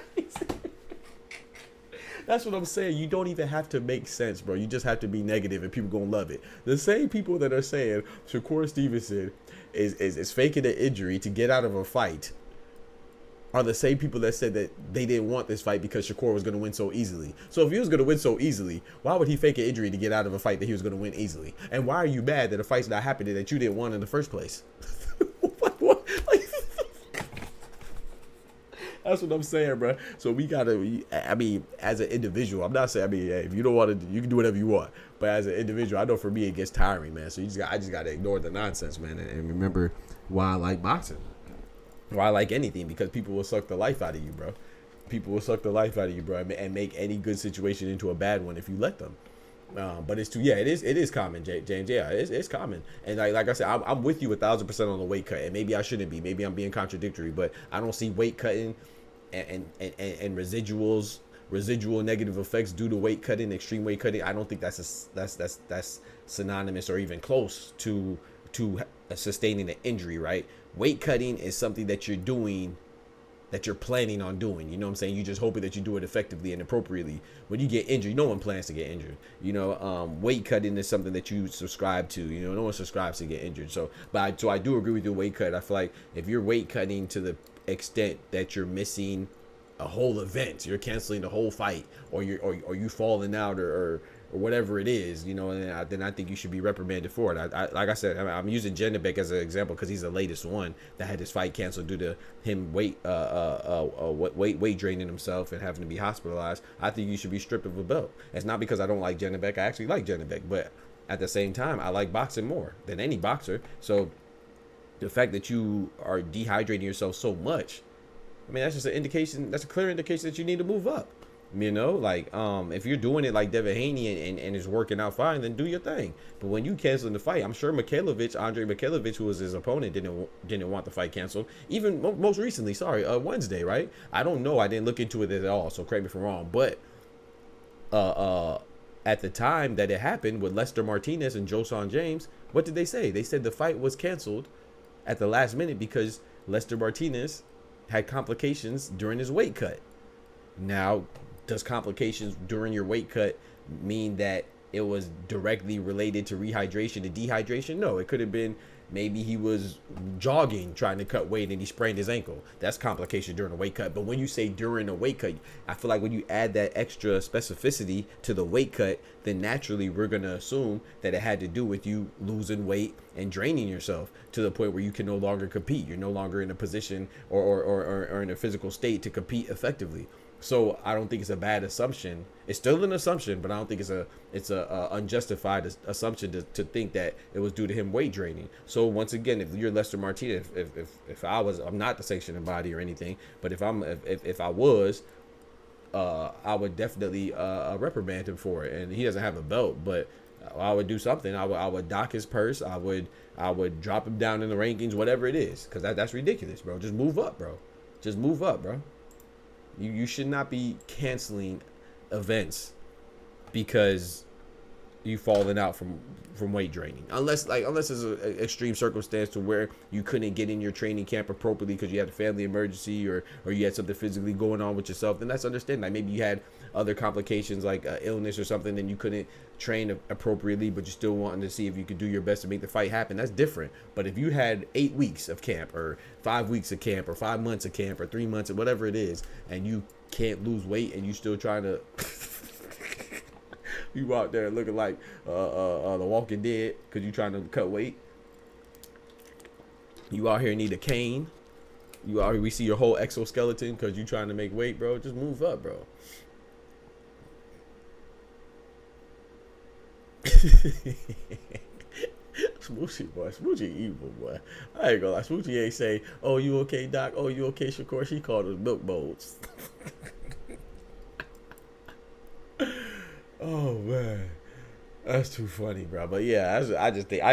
S4: That's what I'm saying. You don't even have to make sense, bro. You just have to be negative and people gonna love it. The same people that are saying Shakur Stevenson is faking an injury to get out of a fight are the same people that said that they didn't want this fight because Shakur was gonna win so easily. So if he was gonna win so easily, why would he fake an injury to get out of a fight that he was gonna win easily? And why are you mad that a fight's not happening that you didn't want in the first place? What? That's what I'm saying, bro. So we gotta, I mean, as an individual, I'm not saying, I mean, hey, if you don't want to, you can do whatever you want. But as an individual, I know for me, it gets tiring, man. So I just gotta ignore the nonsense, man. And remember why I like boxing. Why I like anything, because people will suck the life out of you, bro. People will suck the life out of you, bro, and make any good situation into a bad one if you let them. But it's too, yeah, it is common, James. Yeah, it's common. And like I said, I'm with you 1,000% on the weight cut. And maybe I shouldn't be. Maybe I'm being contradictory. But I don't see weight cutting and residual negative effects due to weight cutting, extreme weight cutting. I don't think that's synonymous or even close to sustaining an injury, right? Weight cutting is something that you're doing, that you're planning on doing. You know what I'm saying? You just hoping that you do it effectively and appropriately. When you get injured, no one plans to get injured. You know, weight cutting is something that you subscribe to. You know, no one subscribes to get injured. So I do agree with your weight cut. I feel like if you're weight cutting to the extent that you're missing a whole event, you're canceling the whole fight, or you falling out or whatever it is, you know, and then I think you should be reprimanded for it. I like I said, I'm using Jendebek as an example because he's the latest one that had his fight canceled due to him weight draining himself and having to be hospitalized. I think you should be stripped of a belt. It's not because I don't like Jendebek. I actually like Jendebek, but at the same time, I like boxing more than any boxer. So the fact that you are dehydrating yourself so much, I mean, that's just an indication. That's a clear indication that you need to move up. You know, like if you're doing it like Devin Haney and it's working out fine, then do your thing. But when you canceling the fight, I'm sure Andre Mikhailovich, who was his opponent, didn't want the fight canceled. Even most recently, Wednesday, right? I don't know. I didn't look into it at all, so correct me if I'm wrong. But at the time that it happened with Lester Martinez and Joson James, what did they say? They said the fight was canceled at the last minute because Lester Martinez had complications during his weight cut. Now, does complications during your weight cut mean that it was directly related to rehydration and dehydration? No, it could have been maybe he was jogging trying to cut weight and he sprained his ankle. That's complication during a weight cut. But when you say during a weight cut, I feel like when you add that extra specificity to the weight cut, then naturally we're going to assume that it had to do with you losing weight and draining yourself to the point where you can no longer compete. You're no longer in a position or in a physical state to compete effectively. So I don't think it's a bad assumption. It's still an assumption, but I don't think it's a unjustified assumption to think that it was due to him weight draining. So once again, if you're Lester Martinez, if I'm not the sanctioning body or anything, but if I was, I would definitely reprimand him for it. And he doesn't have a belt, but I would do something. I would dock his purse. I would drop him down in the rankings, whatever it is, because that's ridiculous, bro. Just move up, bro. Just move up, bro. You should not be canceling events because you fallen out from weight training, unless it's an extreme circumstance to where you couldn't get in your training camp appropriately because you had a family emergency or you had something physically going on with yourself. Then that's understandable. Like maybe you had other complications like illness or something, then you couldn't train appropriately, but you still wanting to see if you could do your best to make the fight happen. That's different. But if you had 8 weeks of camp or 5 weeks of camp or 5 months of camp or 3 months or whatever it is, and you can't lose weight and you still trying to you out there looking like the Walking Dead because you trying to cut weight. You out here need a cane. You out here, we see your whole exoskeleton because you trying to make weight, bro. Just move up, bro. Smoochie, boy. Smoochie evil, boy. I ain't gonna lie. Smoochie ain't say, "Oh, you okay, Doc? Oh, you okay, Shakur?" She called us milk bowls. Oh man, that's too funny, bro. But yeah, I just think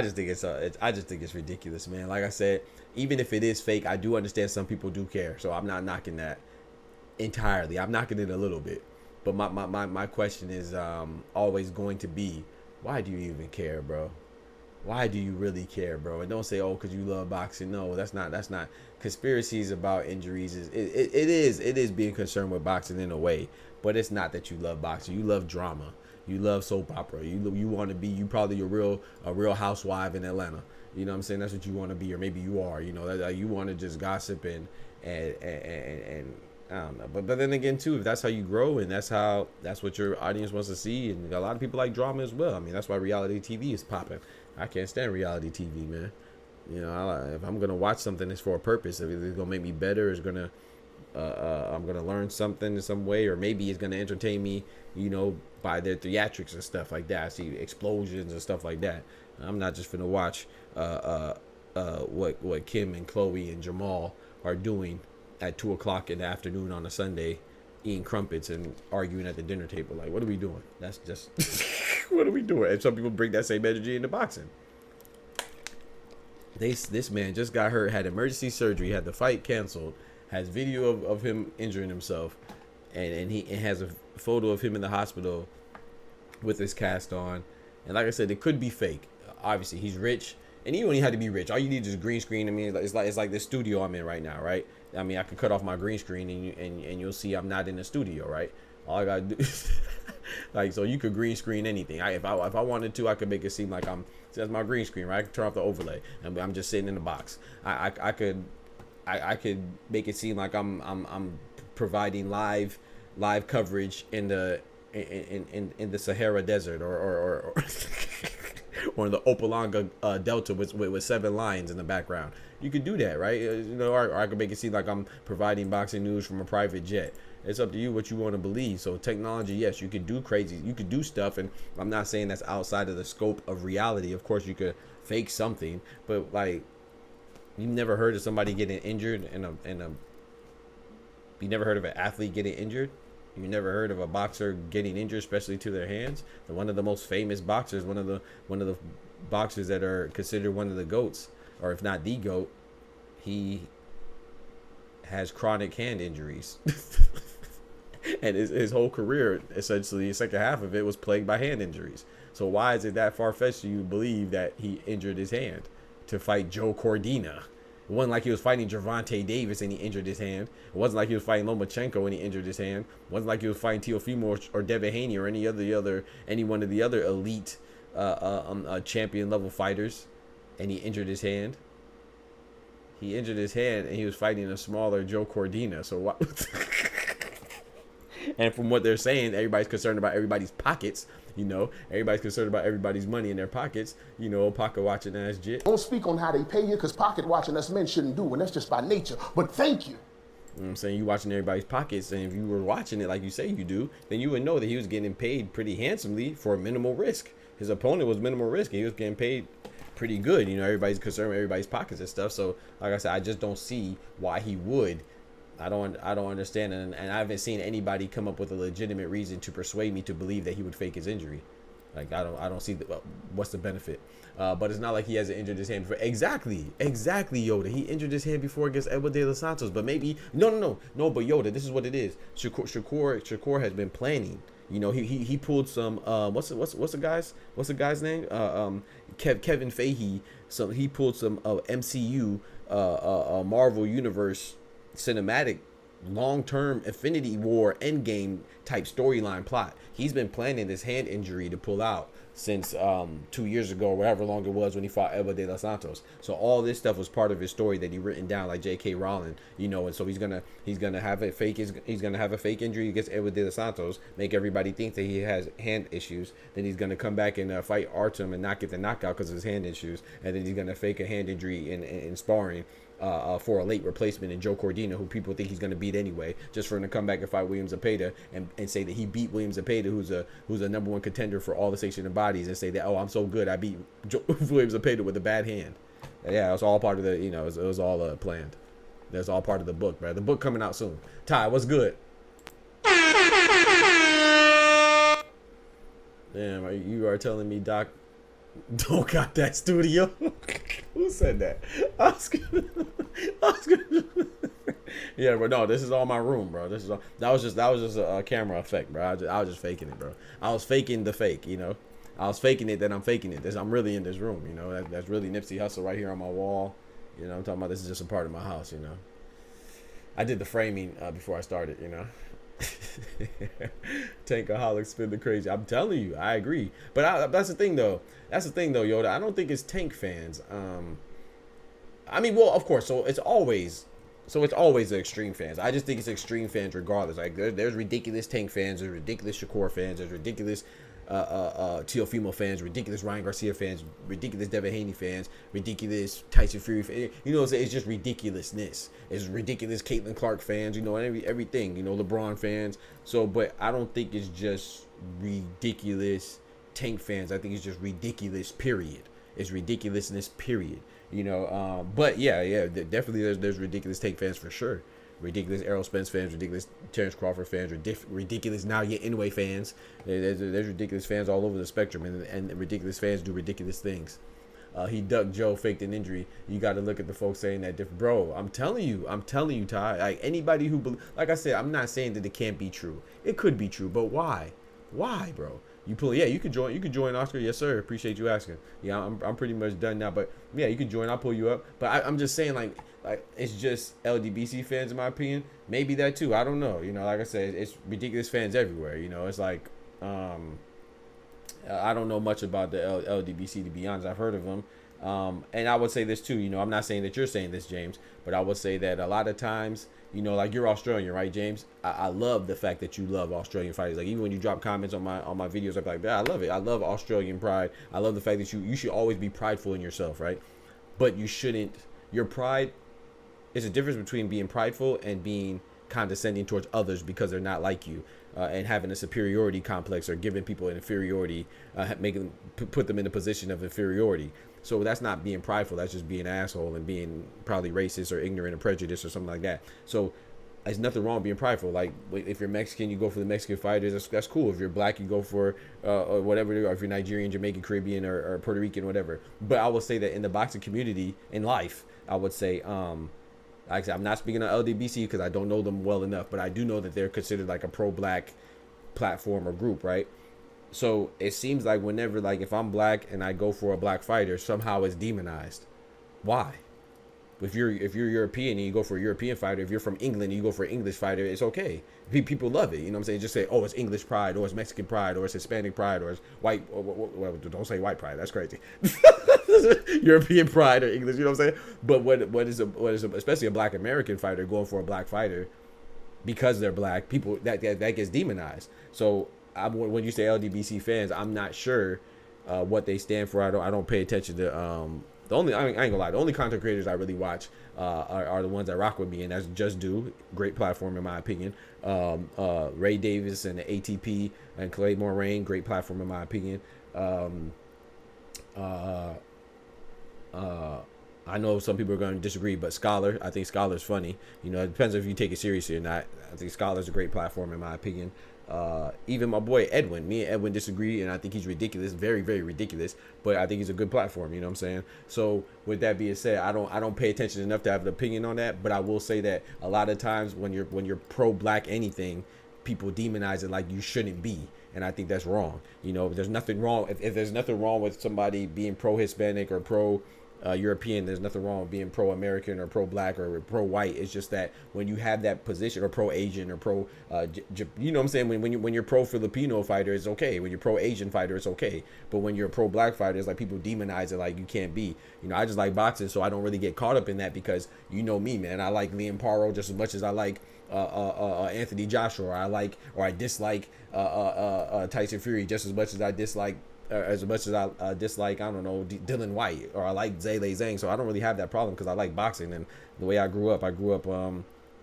S4: it's ridiculous, man. Like I said, even if it is fake, I do understand some people do care. So I'm not knocking that entirely. I'm knocking it a little bit. But my question is always going to be, why do you even care, bro? Why do you really care, bro? And don't say, oh, because you love boxing. No, that's not. Conspiracies about injuries it is being concerned with boxing in a way, but it's not that you love boxing. You love drama. You love soap opera. You want to be. You probably a real housewife in Atlanta. You know what I'm saying? That's what you want to be, or maybe you are. You know, that you want to just gossip and I don't know. But then again, too, if that's how you grow and that's what your audience wants to see, and a lot of people like drama as well. I mean, that's why reality TV is popping. I can't stand reality TV, man. You know, if I'm gonna watch something, it's for a purpose. If it's gonna make me better, it's gonna I'm gonna learn something in some way, or maybe it's gonna entertain me, you know, by their theatrics and stuff like that. I see explosions and stuff like that. I'm not just gonna watch what Kim and Chloe and Jamal are doing at 2 o'clock in the afternoon on a Sunday, eating crumpets and arguing at the dinner table. Like, what are we doing? That's just what are we doing? And some people bring that same energy into boxing. This man just got hurt, had emergency surgery, had the fight canceled, has video of him injuring himself, and he has a photo of him in the hospital with his cast on. And like I said, it could be fake. Obviously, he's rich, and you don't even have to be rich. All you need is green screen. I mean, it's like this studio I'm in right now, right? I mean, I could cut off my green screen, and you'll see I'm not in the studio, right? All I gotta do is like, so you could green screen anything. If I wanted to, I could make it seem like that's my green screen, right? I could turn off the overlay, and I'm just sitting in the box. I could make it seem like I'm providing live coverage in the Sahara Desert or or in the Opalanga Delta with 7 lions in the background. You could do that, right? You know, or I could make it seem like I'm providing boxing news from a private jet. It's up to you what you want to believe. So technology, yes, you can do crazy. You could do stuff, and I'm not saying that's outside of the scope of reality. Of course, you could fake something, but like, you never heard of somebody getting injured you never heard of an athlete getting injured? You never heard of a boxer getting injured, especially to their hands? And one of the most famous boxers, one of the boxers that are considered one of the GOATs, or if not the GOAT, he has chronic hand injuries. And his whole career, essentially, the second half of it was plagued by hand injuries. So why is it that far-fetched you believe that he injured his hand to fight Joe Cordina? It wasn't like he was fighting Gervonta Davis and he injured his hand. It wasn't like he was fighting Lomachenko and he injured his hand. It wasn't like he was fighting Teofimo or Devin Haney or any one of the other elite champion level fighters and he injured his hand. He injured his hand and he was fighting a smaller Joe Cordina. So what? And from what they're saying, everybody's concerned about everybody's pockets. You know, everybody's concerned about everybody's money in their pockets. You know, pocket watching ass jit.
S6: Don't speak on how they pay you, because pocket watching us men shouldn't do, and that's just by nature. But thank you.
S4: You know what I'm saying? You watching everybody's pockets, and if you were watching it like you say you do, then you would know that he was getting paid pretty handsomely for minimal risk. His opponent was minimal risk, and he was getting paid pretty good. You know, everybody's concerned with everybody's pockets and stuff. So, like I said, I just don't see why he would I don't understand, and I haven't seen anybody come up with a legitimate reason to persuade me to believe that he would fake his injury. Like I don't see what's the benefit. But it's not like he hasn't injured his hand before. Exactly, Yoda. He injured his hand before against Edward De Los Santos. But maybe no. But Yoda, this is what it is. Shakur has been planning. You know, he pulled some what's the guy's name? Kevin Feige. So he pulled some MCU Marvel Universe cinematic long-term Infinity War Endgame type storyline plot. He's been planning this hand injury to pull out since 2 years ago, or whatever long it was when he fought Edward De Los Santos. So all this stuff was part of his story that he written down, like J.K. Rowling, you know. And so he's gonna have a fake injury against Edward De Los Santos, make everybody think that he has hand issues. Then he's gonna come back and fight Artem and not get the knockout because of his hand issues. And then he's gonna fake a hand injury in sparring. For a late replacement in Joe Cordina, who people think he's going to beat anyway, just for him to come back and fight William Zepeda and say that he beat William Zepeda, who's a number one contender for all the sanctioned bodies, and say that, oh, I'm so good, I beat William Zepeda with a bad hand. Yeah, it was all part of the, you know, it was all planned. That's all part of the book, bro. The book coming out soon. Ty, what's good? Damn, you are telling me Doc don't got that studio? Who said that? Oscar. Yeah, bro. No, this is all my room, bro. That was just a camera effect, bro. I was just faking it, bro. I was faking the fake, you know. I was faking it that I'm faking it. I'm really in this room, you know. That's really Nipsey Hussle right here on my wall. You know, I'm talking about this is just a part of my house, you know. I did the framing before I started, you know. Tankaholic spin the crazy. I'm telling you, I agree. But that's the thing though, Yoda. I don't think it's Tank fans. I mean, well, of course. So it's always the extreme fans. I just think it's extreme fans regardless. Like there's ridiculous Tank fans, there's ridiculous Shakur fans, there's ridiculous Teofimo fans, ridiculous Ryan Garcia fans, ridiculous Devin Haney fans, ridiculous Tyson Fury fans. You know, it's just ridiculousness. It's ridiculous Caitlin Clark fans, you know, everything, you know, LeBron fans. So, but I don't think it's just ridiculous Tank fans. I think it's just ridiculous, period. It's ridiculousness, period. You know, but yeah, definitely there's ridiculous Tank fans for sure. Ridiculous Errol Spence fans, ridiculous Terrence Crawford fans, ridiculous Naoya Inoue fans. There's ridiculous fans all over the spectrum, and ridiculous fans do ridiculous things. He ducked Joe, faked an injury. You got to look at the folks saying that bro, I'm telling you, Ty. Like anybody who, like I said, I'm not saying that it can't be true. It could be true, but why, bro? You could join, Oscar. Yes, sir. Appreciate you asking. Yeah, I'm pretty much done now, but yeah, you can join. I'll pull you up. But I'm just saying, like it's just LDBC fans in my opinion. Maybe that too. I don't know. You know, like I said, it's ridiculous fans everywhere. You know, it's like I don't know much about the LDBC, to be honest. I've heard of them. And I would say this too, you know, I'm not saying that you're saying this, James, but I would say that a lot of times, you know, like you're Australian, right, James? I love the fact that you love Australian fighters. Like even when you drop comments on my videos, I'm like, yeah, I love it. I love Australian pride. I love the fact that you should always be prideful in yourself, right? But you shouldn't. Your pride is a difference between being prideful and being condescending towards others because they're not like you, and having a superiority complex or giving people an inferiority, put them in a position of inferiority. So that's not being prideful. That's just being an asshole and being probably racist or ignorant or prejudiced or something like that. So there's nothing wrong with being prideful. Like if you're Mexican, you go for the Mexican fighters. That's cool. If you're black, you go for or whatever. Or if you're Nigerian, Jamaican, Caribbean, or Puerto Rican, whatever. But I would say that in the boxing community, in life, I would say, like I said, I'm not speaking on LDBC because I don't know them well enough, but I do know that they're considered like a pro-black platform or group, right? So it seems like whenever, like if I'm black and I go for a black fighter, somehow it's demonized. Why? If you're European and you go for a European fighter, if you're from England and you go for an English fighter, it's okay. People love it. You know what I'm saying? Just say, oh, it's English pride, or it's Mexican pride, or it's Hispanic pride, or it's white. Well, don't say white pride. That's crazy. European pride or English. You know what I'm saying? But what is especially a black American fighter going for a black fighter because they're black, people that gets demonized. So when you say LDBC fans, I'm not sure what they stand for. I don't pay attention to. I ain't gonna lie, the only content creators I really watch are the ones that rock with me, and that's Just Do, great platform in my opinion. Ray Davis and the ATP and Clay Moraine, great platform in my opinion. I I know some people are going to disagree, but Scholar, I think Scholar's funny. You know, it depends if you take it seriously or not. I think Scholar's a great platform in my opinion. Even my boy Edwin, me and Edwin disagree, and I think he's ridiculous, very, very ridiculous. But I think he's a good platform. You know what I'm saying? So with that being said, I don't pay attention enough to have an opinion on that. But I will say that a lot of times when you're pro-black anything, people demonize it like you shouldn't be. And I think that's wrong. You know, there's nothing wrong. If there's nothing wrong with somebody being pro-Hispanic or pro-European, there's nothing wrong with being pro-American or pro-black or pro-white. It's just that when you have that position, or pro-Asian or you know what I'm saying? When you're pro-Filipino fighter, it's okay. When you're pro-Asian fighter, it's okay. But when you're a pro-black fighter, it's like people demonize it like you can't be. You know, I just like boxing, so I don't really get caught up in that because you know me, man. I like Liam Paro just as much as I like Anthony Joshua, or I dislike Tyson Fury just as much as I dislike I don't know, Dylan White, or I like Zhale Zhang. So I don't really have that problem because I like boxing. And the way I grew up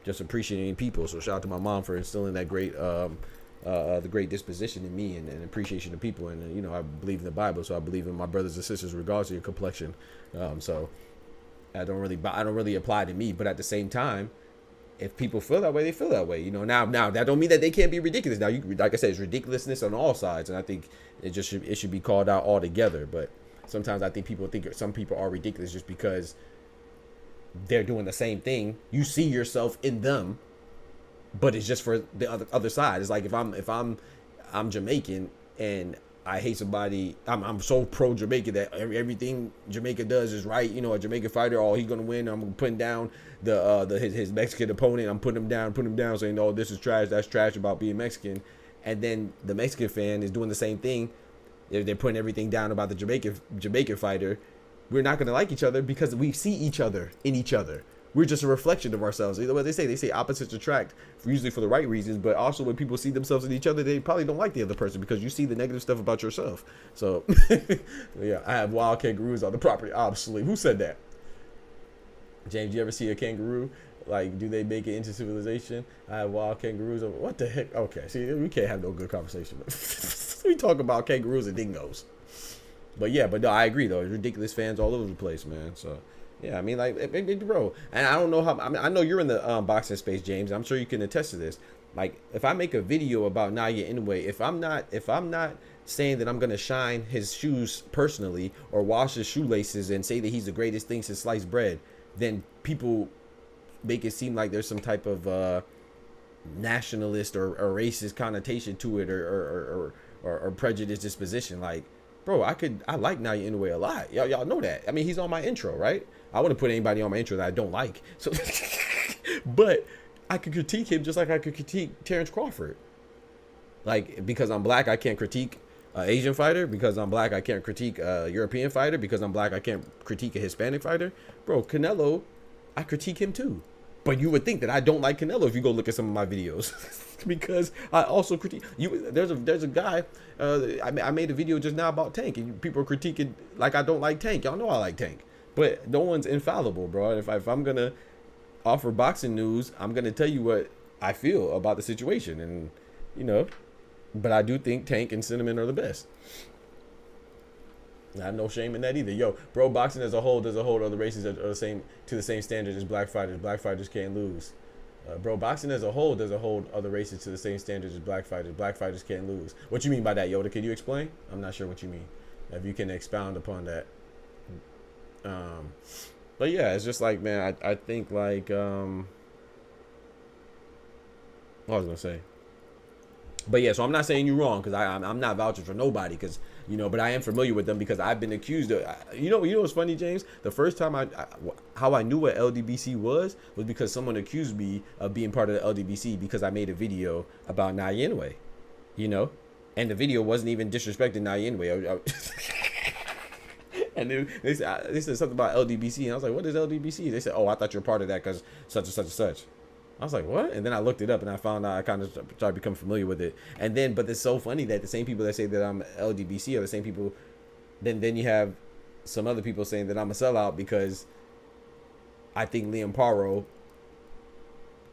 S4: just appreciating people. So shout out to my mom for instilling that great the great disposition in me and appreciation of people. And you know, I believe in the Bible, so I believe in my brothers and sisters regardless of your complexion. So I don't really apply to me, but at the same time, if people feel that way, they feel that way. You know, now that don't mean that they can't be ridiculous. Now, like I said, it's ridiculousness on all sides, and I think it should be called out altogether. But sometimes I think some people are ridiculous just because they're doing the same thing. You see yourself in them, but it's just for the other side. It's like if I'm Jamaican and I hate somebody, I'm so pro Jamaica that everything Jamaica does is right. You know, a Jamaican fighter, he's gonna win. I'm putting down his Mexican opponent. I'm putting him down, saying, "Oh, this is trash. That's trash about being Mexican." And then the Mexican fan is doing the same thing. They're putting everything down about the Jamaican fighter. We're not gonna like each other because we see each other in each other. We're just a reflection of ourselves. You know what they say opposites attract, usually for the right reasons, but also when people see themselves in each other, they probably don't like the other person because you see the negative stuff about yourself. So, yeah, I have wild kangaroos on the property, obviously. Who said that? James, you ever see a kangaroo? Like, do they make it into civilization? I have wild kangaroos. What the heck? Okay, see, we can't have no good conversation. We talk about kangaroos and dingoes. But yeah, no, I agree, though. Ridiculous fans all over the place, man. So, yeah, I mean, like, bro, and I don't know how. I mean, I know you're in the boxing space, James. I'm sure you can attest to this. Like, if I make a video about Naya Inoue, if I'm not saying that I'm gonna shine his shoes personally or wash his shoelaces and say that he's the greatest thing since sliced bread, then people make it seem like there's some type of nationalist or racist connotation to it, or prejudiced disposition. Like, bro, I like Naya Inoue a lot. Y'all know that. I mean, he's on my intro, right? I wouldn't put anybody on my intro that I don't like. So, but I could critique him just like I could critique Terrence Crawford. Like, because I'm black, I can't critique an Asian fighter. Because I'm black, I can't critique a European fighter. Because I'm black, I can't critique a Hispanic fighter. Bro, Canelo, I critique him too. But you would think that I don't like Canelo if you go look at some of my videos. Because I also critique you. There's a guy. I made a video just now about Tank, and people are critiquing like I don't like Tank. Y'all know I like Tank, but no one's infallible, bro. If I'm gonna offer boxing news, I'm gonna tell you what I feel about the situation, and you know. But I do think Tank and Cinnamon are the best. I have no shame in that either. Yo, bro, boxing as a whole doesn't hold other races to the same standard as black fighters. Black fighters can't lose. Bro, boxing as a whole doesn't hold other races to the same standards as black fighters. Black fighters can't lose. What you mean by that, Yoda? Can you explain? I'm not sure what you mean. If you can expound upon that. But yeah, it's just like, man, I think like, what was I gonna say? But yeah, so I'm not saying you're wrong because I'm not vouching for nobody because, you know, but I am familiar with them because I've been accused of, you know what's funny, James? The first time how I knew what LDBC was because someone accused me of being part of the LDBC because I made a video about Naya Inoue, you know, and the video wasn't even disrespecting Naya Inoue. And they said something about LDBC, and I was like, what is LDBC? They said, oh, I thought you were part of that because such and such and such. I was like, what? And then I looked it up and I found out I kind of started to become familiar with it. And then, but it's so funny that the same people that say that I'm LDBC are the same people. Then you have some other people saying that I'm a sellout because I think Liam Paro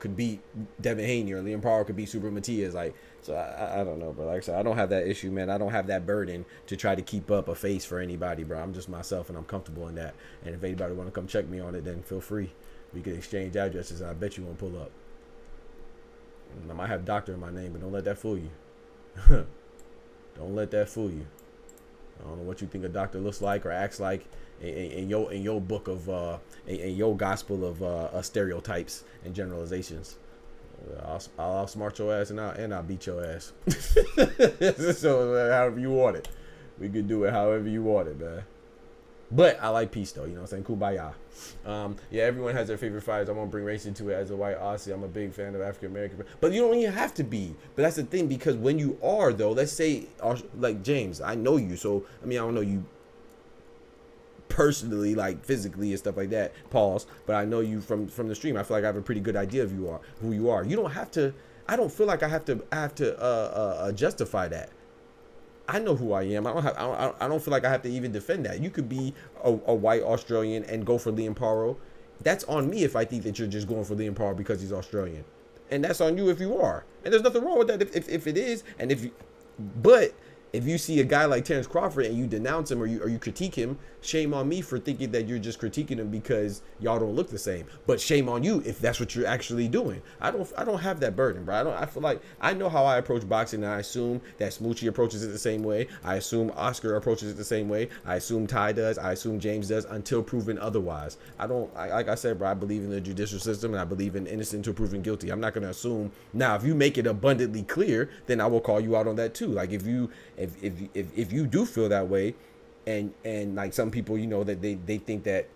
S4: could beat Devin Haney, or Liam Power could beat Super Matias. Like, so I don't know, bro. Like I said, I don't have that issue, man. I don't have that burden to try to keep up a face for anybody, bro. I'm just myself, and I'm comfortable in that. And if anybody want to come check me on it, then feel free. We could exchange addresses, and I bet you won't pull up. And I might have doctor in my name, but don't let that fool you. Don't let that fool you. I don't know what you think a doctor looks like or acts like in your book of in your gospel of stereotypes and generalizations. I'll outsmart your ass, and I'll beat your ass. So however you want it, we could do it however you want it, man. But I like peace, though. You know what I'm saying? Kumbaya. Yeah, everyone has their favorite fighters. I won't bring race into it. As a white Aussie, I'm a big fan of African American. But you don't even have to be. But that's the thing, because when you are, though, let's say, like James, I know you. So, I mean, I don't know you personally, like physically and stuff like that. Pause. But I know you from the stream. I feel like I have a pretty good idea of who you are. You don't have to. I don't feel like I have to justify that. I know who I am. I don't feel like I have to even defend that. You could be a white Australian and go for Liam Paro. That's on me if I think that you're just going for Liam Paro because he's Australian, and that's on you if you are. And there's nothing wrong with that if it is. And but if you see a guy like Terrence Crawford and you denounce him or you critique him, shame on me for thinking that you're just critiquing him because y'all don't look the same. But shame on you if that's what you're actually doing. I don't have that burden, bro. I feel like I know how I approach boxing, and I assume that Smoochie approaches it the same way. I assume Oscar approaches it the same way. I assume Ty does. I assume James does, until proven otherwise. Like I said, bro, I believe in the judicial system, and I believe in innocent until proven guilty. I'm not gonna assume. Now, if you make it abundantly clear, then I will call you out on that too. Like if you do feel that way, and like some people, you know, that they think that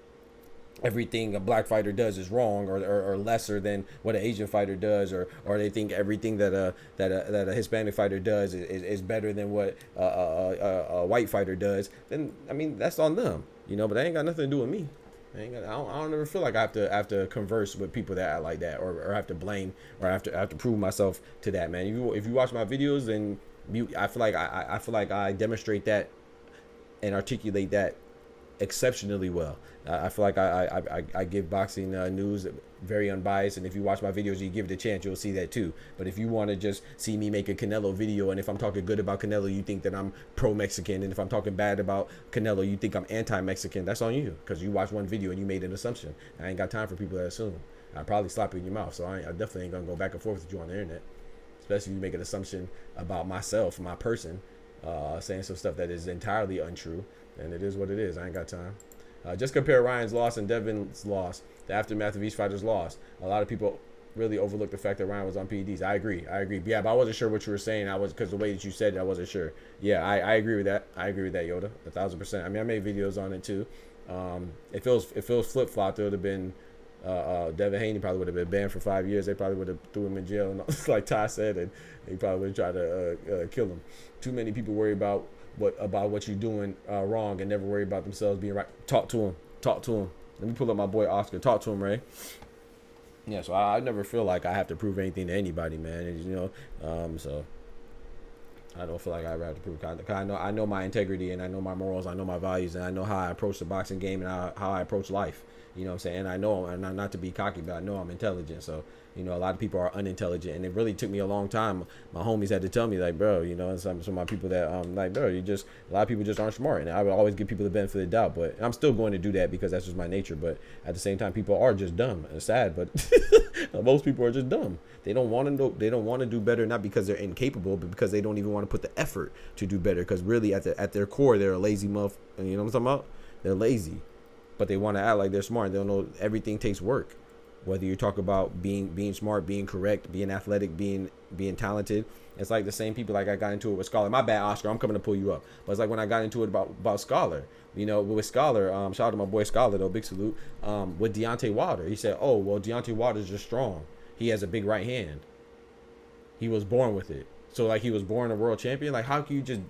S4: everything a black fighter does is wrong or lesser than what an Asian fighter does, or they think everything that a Hispanic fighter does is better than what a white fighter does, then I mean, that's on them, you know. But that ain't got nothing to do with me. I don't ever feel like I have to converse with people that act like that, or have to blame, or have to prove myself to that, man. If you watch my videos, then I feel like I demonstrate that and articulate that exceptionally well. I feel like I give boxing news very unbiased, and if you watch my videos, you give it a chance, you'll see that too. But if you want to just see me make a Canelo video, and if I'm talking good about Canelo, you think that I'm pro-Mexican, and if I'm talking bad about Canelo, you think I'm anti-Mexican, that's on you, because you watched one video and you made an assumption. I ain't got time for people that assume. I'd probably slap you in your mouth, so I definitely ain't gonna go back and forth with you on the internet, especially if you make an assumption about myself, my person, saying some stuff that is entirely untrue. And it is what it is. I ain't got time. Just compare Ryan's loss and Devin's loss. The aftermath of each fighter's loss. A lot of people really overlook the fact that Ryan was on PEDs. I agree. Yeah, but I wasn't sure what you were saying. Because the way that you said it, I wasn't sure. Yeah, I agree with that. I agree with that, Yoda. 1,000%. I mean, I made videos on it too. If it was flip flopped, it would have been Devin Haney probably would have been banned for 5 years. They probably would have threw him in jail, and like Ty said, and they probably would have tried to kill him. Too many people worry about what you're doing wrong and never worry about themselves being right. Talk to him. Let me pull up my boy Oscar. Talk to him, Ray. Yeah, so I never feel like I have to prove anything to anybody, man. And, you know, so I don't feel like I ever have to prove. I know my integrity, and I know my morals, I know my values, and I know how I approach the boxing game, and how I approach life. You know what I'm saying? And I know, and not to be cocky, but I know I'm intelligent. So, you know, a lot of people are unintelligent, and it really took me a long time. My homies had to tell me, like, bro, you know, and some of my people that, like, bro, a lot of people just aren't smart. And I would always give people the benefit of the doubt, but I'm still going to do that because that's just my nature. But at the same time, people are just dumb. It's sad, but most people are just dumb. They don't want to do better, not because they're incapable, but because they don't even want to put the effort to do better. Because really, at their core, they're a lazy muff. You know what I'm talking about? They're lazy. But they want to act like they're smart. They don't know everything takes work. Whether you talk about being smart, being correct, being athletic, being talented. It's like the same people, like I got into it with Scholar. My bad, Oscar. I'm coming to pull you up. But it's like when I got into it about Scholar. You know, with Scholar, shout out to my boy Scholar, though, big salute. With Deontay Wilder. He said, oh, well, Deontay Wilder's just strong. He has a big right hand. He was born with it. So, like, he was born a world champion. Like, how can you just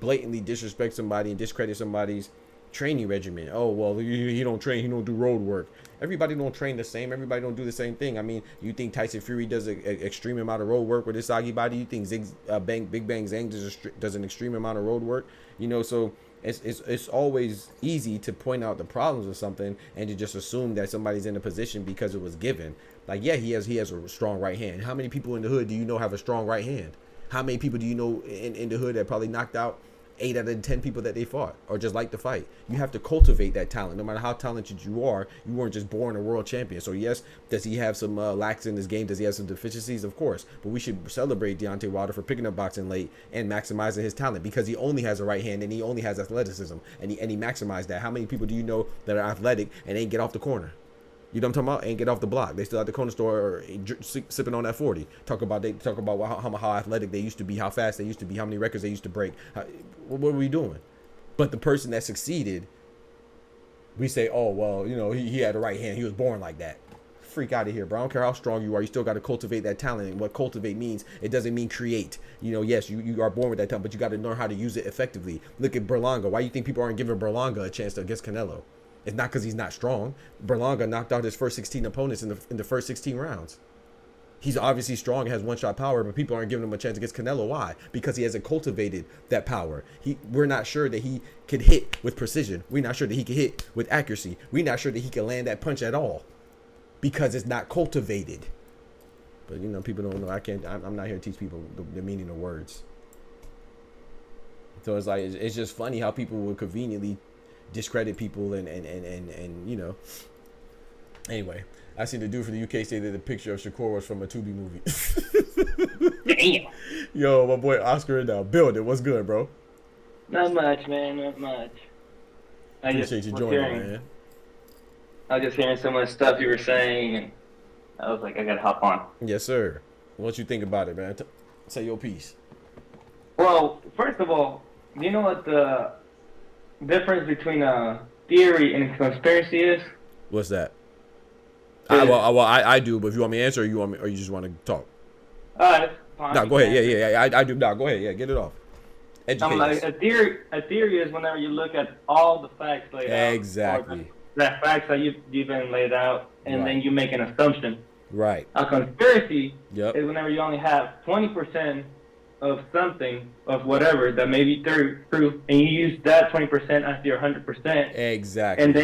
S4: blatantly disrespect somebody and discredit somebody's training regimen? Oh, well, he don't train, he don't do road work. Everybody don't train the same. Everybody don't do the same thing. I mean, you think Tyson Fury does an extreme amount of road work with his soggy body? You think Big Bang Zhang does an extreme amount of road work? You know, so It's always easy to point out the problems of something and to just assume that somebody's in a position because it was given. Like, yeah, he has a strong right hand. How many people in the hood do you know have a strong right hand? How many people do you know in the hood that probably knocked out 8 out of 10 people that they fought or just like to fight? You have to cultivate that talent. No matter how talented you are, you weren't just born a world champion. So yes, does he have some lacks in his game? Does he have some deficiencies? Of course. But we should celebrate Deontay Wilder for picking up boxing late and maximizing his talent, because he only has a right hand and he only has athleticism, and he maximized that. How many people do you know that are athletic and ain't get off the corner? You know what I'm talking about? Ain't get off the block. They still at the corner store or sipping on that 40. Talk about how athletic they used to be, how fast they used to be, how many records they used to break. What are we doing? But the person that succeeded, we say, oh, well, you know, he had a right hand. He was born like that. Freak out of here, bro. I don't care how strong you are. You still got to cultivate that talent. And what cultivate means, it doesn't mean create. You know, yes, you are born with that talent, but you got to learn how to use it effectively. Look at Berlanga. Why do you think people aren't giving Berlanga a chance against Canelo? It's not because he's not strong. Berlanga knocked out his first 16 opponents in the first 16 rounds. He's obviously strong, has one-shot power, but people aren't giving him a chance against Canelo. Why? Because he hasn't cultivated that power. We're not sure that he could hit with precision. We're not sure that he could hit with accuracy. We're not sure that he can land that punch at all because it's not cultivated. But, you know, people don't know. I'm not here to teach people the meaning of words. So it's like, it's just funny how people will conveniently discredit people and you know. Anyway, I seen the dude from the UK say that the picture of Shakur was from a Tubi movie.
S7: Damn.
S4: Yo, my boy Oscar in the building. What's good, bro?
S7: Not much, man. Not much.
S4: Appreciate you joining, man.
S7: I was just hearing so much stuff you were saying, and I was like, I gotta hop on.
S4: Yes, sir. What you think about it, man? Say your piece.
S7: Well, first of all, do you know what the difference between a theory and a conspiracy is?
S4: What's that? I do, but if you want me to answer, or you just want to talk?
S7: That's fine.
S4: No, go ahead. Yeah. I do. No, go ahead. Yeah, get it off. Educate us.
S7: A theory is whenever you look at all the facts laid out.
S4: Exactly.
S7: The facts that you've been laid out, and then you make an assumption.
S4: Right.
S7: A conspiracy
S4: is
S7: whenever you only have 20% of something, of whatever, that may be true, and you use that 20% as your 100%.
S4: Exactly.
S7: And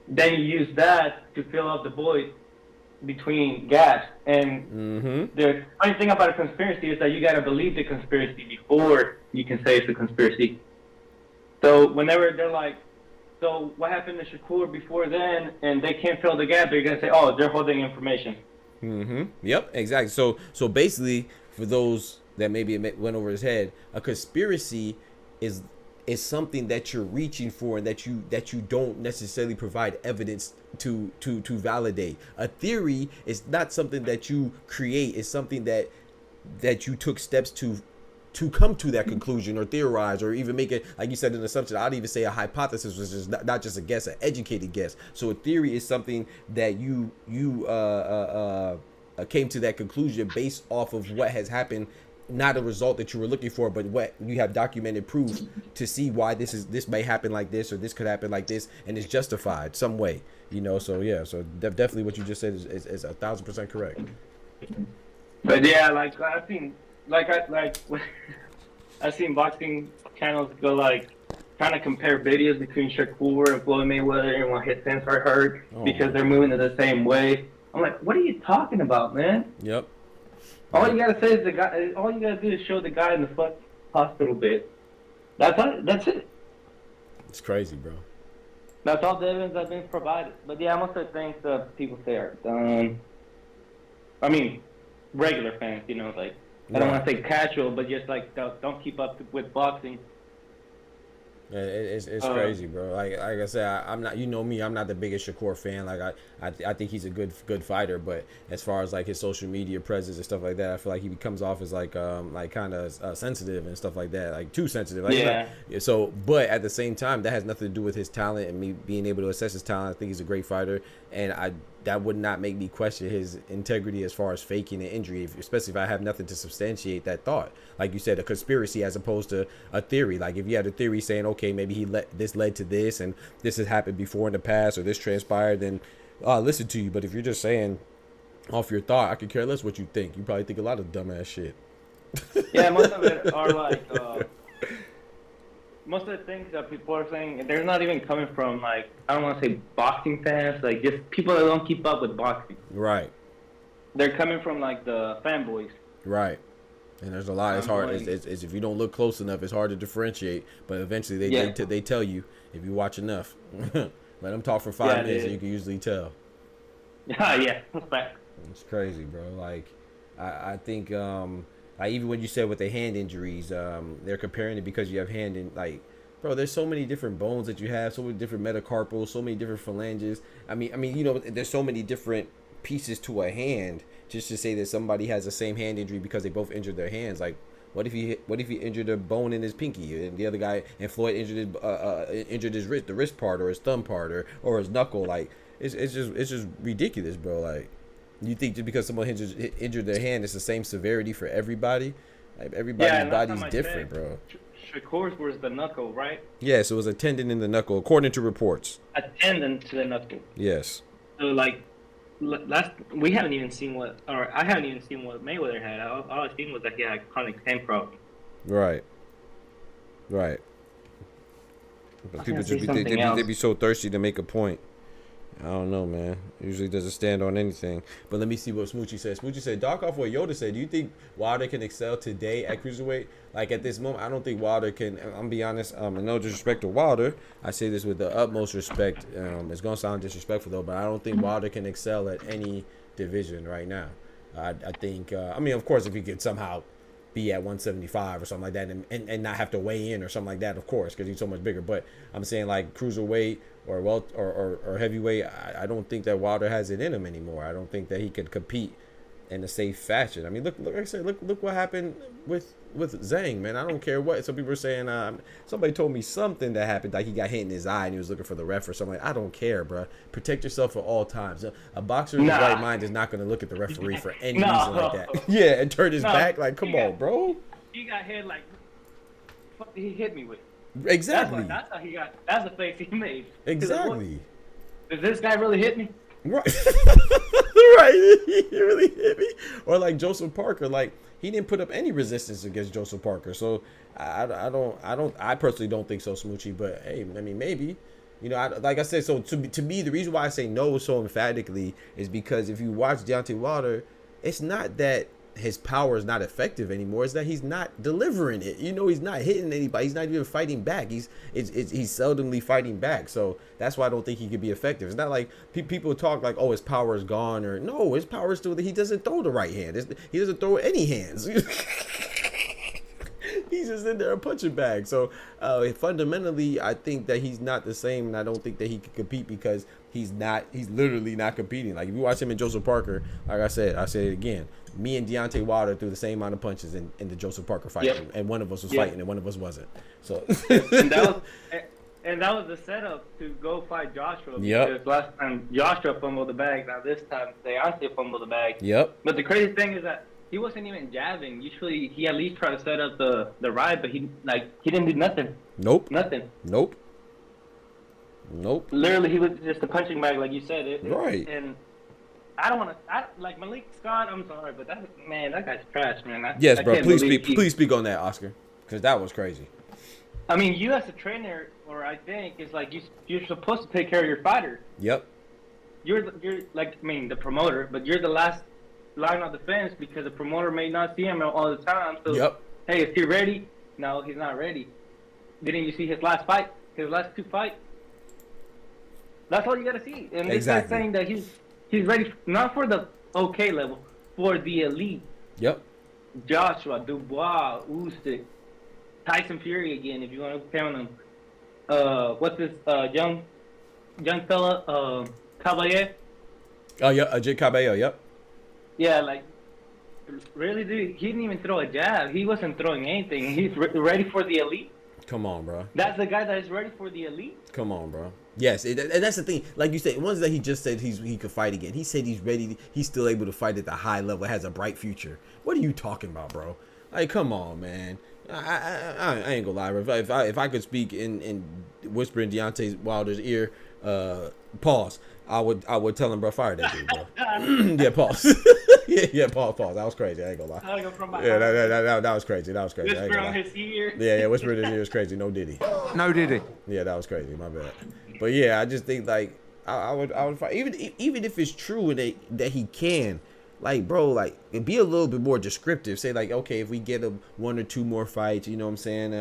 S7: then you use that to fill up the void between gaps. And the funny thing about a conspiracy is that you got to believe the conspiracy before you can say it's a conspiracy. So whenever they're like, so what happened to Shakur before then, and they can't fill the gap, they're going to say, oh, they're holding information.
S4: Yep, exactly. So basically, for those that maybe it went over his head, a conspiracy is something that you're reaching for and that you don't necessarily provide evidence to validate. A theory is not something that you create. It's something that you took steps to come to that conclusion, or theorize, or even make it, like you said, an assumption. I'd even say a hypothesis, which is not just a guess, an educated guess. So a theory is something that you came to that conclusion based off of what has happened, not a result that you were looking for, but what you have documented proof to see why this may happen like this, or this could happen like this, and it's justified some way, you know. So yeah, so definitely what you just said is 1,000% correct.
S7: But yeah, like I've seen, I've seen boxing channels go like trying to compare videos between Shakur and Floyd Mayweather and what his sensor hurt because they're moving in the same way. I'm like, what are you talking about, man?
S4: Yep.
S7: All you gotta say is the guy. All you gotta do is show the guy in the hospital bed. That's it.
S4: It's crazy, bro.
S7: That's all the evidence that's been provided. But yeah, most of the things that people say are dumb. I mean, regular fans, you know, like I don't want to say casual, but just like don't keep up with boxing.
S4: Yeah, it's crazy, bro. Like I said, I'm not. You know me. I'm not the biggest Shakur fan. Like I think he's a good fighter. But as far as like his social media presence and stuff like that, I feel like he comes off as like kind of sensitive and stuff like that. Like too sensitive. Like,
S7: yeah.
S4: So, but at the same time, that has nothing to do with his talent and me being able to assess his talent. I think he's a great fighter, and that would not make me question his integrity as far as faking an injury, especially if I have nothing to substantiate that thought. Like you said, a conspiracy as opposed to a theory. Like if you had a theory saying, okay, maybe this led to this, and this has happened before in the past, or this transpired, then I'll listen to you. But if you're just saying off your thought, I could care less what you think. You probably think a lot of dumbass shit.
S7: Yeah, most of it are like most of the things that people are saying, they're not even coming from, like, I don't want to say boxing fans, like, just people that don't keep up with boxing.
S4: Right.
S7: They're coming from, like, the fanboys.
S4: Right. And there's a lot. It's hard. It's if you don't look close enough, it's hard to differentiate. But eventually, they tell you if you watch enough. Let them talk for 5 minutes, and you can usually tell.
S7: Yeah, respect.
S4: It's crazy, bro. Like, I think, like even when you said with the hand injuries, they're comparing it because you have hand in, like, bro, there's so many different bones that you have, so many different metacarpals, so many different phalanges. I mean, you know, there's so many different pieces to a hand. Just to say that somebody has the same hand injury because they both injured their hands, like, what if he injured a bone in his pinky, and the other guy, and Floyd injured his wrist, the wrist part, or his thumb part, or his knuckle? Like, it's just ridiculous, bro. Like, you think just because someone injured their hand, it's the same severity for everybody? Like, everybody's body's different, bro.
S7: Shakur's was the knuckle, right?
S4: Yes, it was a tendon in the knuckle, according to reports.
S7: A tendon to the knuckle.
S4: Yes.
S7: So, like, we haven't even seen I haven't even seen what Mayweather had. All I've seen was that he had chronic pain problem.
S4: Right. But people just they be so thirsty to make a point. I don't know, man. Usually doesn't stand on anything. But let me see what Smoochie said. Smoochie said, dock off what Yoda said. Do you think Wilder can excel today at cruiserweight? Like, at this moment, I don't think Wilder can. I'm be honest. And no disrespect to Wilder, I say this with the utmost respect. It's gonna sound disrespectful though, but I don't think Wilder can excel at any division right now. I think. I mean, of course, if he could somehow be at 175 or something like that, and not have to weigh in or something like that, of course, because he's so much bigger. But I'm saying, like, cruiserweight or heavyweight, I don't think that Wilder has it in him anymore. I don't think that he could compete in a safe fashion. I mean, look, like I said, look what happened with Zhang, man. I don't care what some people are saying. Somebody told me something that happened, like he got hit in his eye and he was looking for the ref or something. Like, I don't care, bro. Protect yourself at all times. A boxer in his right mind is not going to look at the referee for any reason like that. Yeah, and turn his back. Like, come on, bro.
S7: He got hit like, what did he hit me with?
S4: Exactly.
S7: That's how he got. That's the face he made.
S4: Exactly.
S7: Did this guy really hit me?
S4: Right. Right. He really hit me. Or like Joseph Parker, like, he didn't put up any resistance against Joseph Parker. So I personally don't think so, Smoochie. But hey, I mean, maybe, you know, like I said. So to me, the reason why I say no so emphatically is because if you watch Deontay Wilder, it's not that his power is not effective anymore. It's that he's not delivering it. You know, he's not hitting anybody. He's not even fighting back. He's seldomly fighting back. So that's why I don't think he could be effective. It's not like people talk like, oh, his power is gone, or no, his power is still there. He doesn't throw the right hand. He doesn't throw any hands. He's just in there a punching bag. So fundamentally, I think that he's not the same, and I don't think that he can compete because he's literally not competing. Like, if you watch him and Joseph Parker, like I said it again, me and Deontay Wilder threw the same amount of punches in the Joseph Parker fight, and one of us was fighting and one of us wasn't. So
S7: and that was the setup to go fight Joshua. Because last time Joshua fumbled the bag, now this time Deontay fumbled the bag. Yep. But the crazy thing is that he wasn't even jabbing. Usually he at least tried to set up the ride, but he didn't do nothing.
S4: Nope.
S7: Nothing.
S4: Nope.
S7: Literally, he was just a punching bag, like you said.
S4: Right.
S7: And I don't want to. Like Malik Scott, I'm sorry, but that guy's trash, man.
S4: Yes, bro. Please speak on that, Oscar, because that was crazy.
S7: I mean, you as a trainer, or I think, is like you're supposed to take care of your fighter.
S4: Yep.
S7: You're like, I mean, the promoter, but you're the last line of defense because the promoter may not see him all the time. So, hey, is he ready? No, he's not ready. Didn't you see his last fight? His last 2 fights? That's all you got to see. And this guy's saying that he's ready, not for the okay level, for the elite.
S4: Yep.
S7: Joshua, Dubois, Usyk, Tyson Fury again, if you want to count him. What's this young fella, Caballé?
S4: Oh, yeah, Ajay Cabello, yep.
S7: Yeah, like, really, dude, he didn't even throw a jab. He wasn't throwing anything. He's ready for the elite.
S4: Come on, bro.
S7: That's the guy that is ready for the elite?
S4: Come on, bro. Yes, and that's the thing. Like you said, ones that he just said he could fight again. He said he's ready. He's still able to fight at the high level. Has a bright future. What are you talking about, bro? Like, come on, man. I ain't gonna lie, bro. If I could speak in whisper in Deontay Wilder's ear, pause. I would tell him, bro, fire that dude, bro. Yeah, pause. yeah. Pause. That was crazy. I ain't gonna lie.
S7: I go from my
S4: Yeah, that was crazy. That was crazy. I ain't
S7: whisper
S4: gonna
S7: on
S4: lie.
S7: his ear.
S4: Yeah, whisper in his ear is crazy. No Diddy.
S8: No Diddy.
S4: Yeah, that was crazy. My bad. But yeah, I just think like I would fight even if it's true that he can, like, bro, like, be a little bit more descriptive. Say like, okay, if we get him 1 or 2 more fights, you know what I'm saying?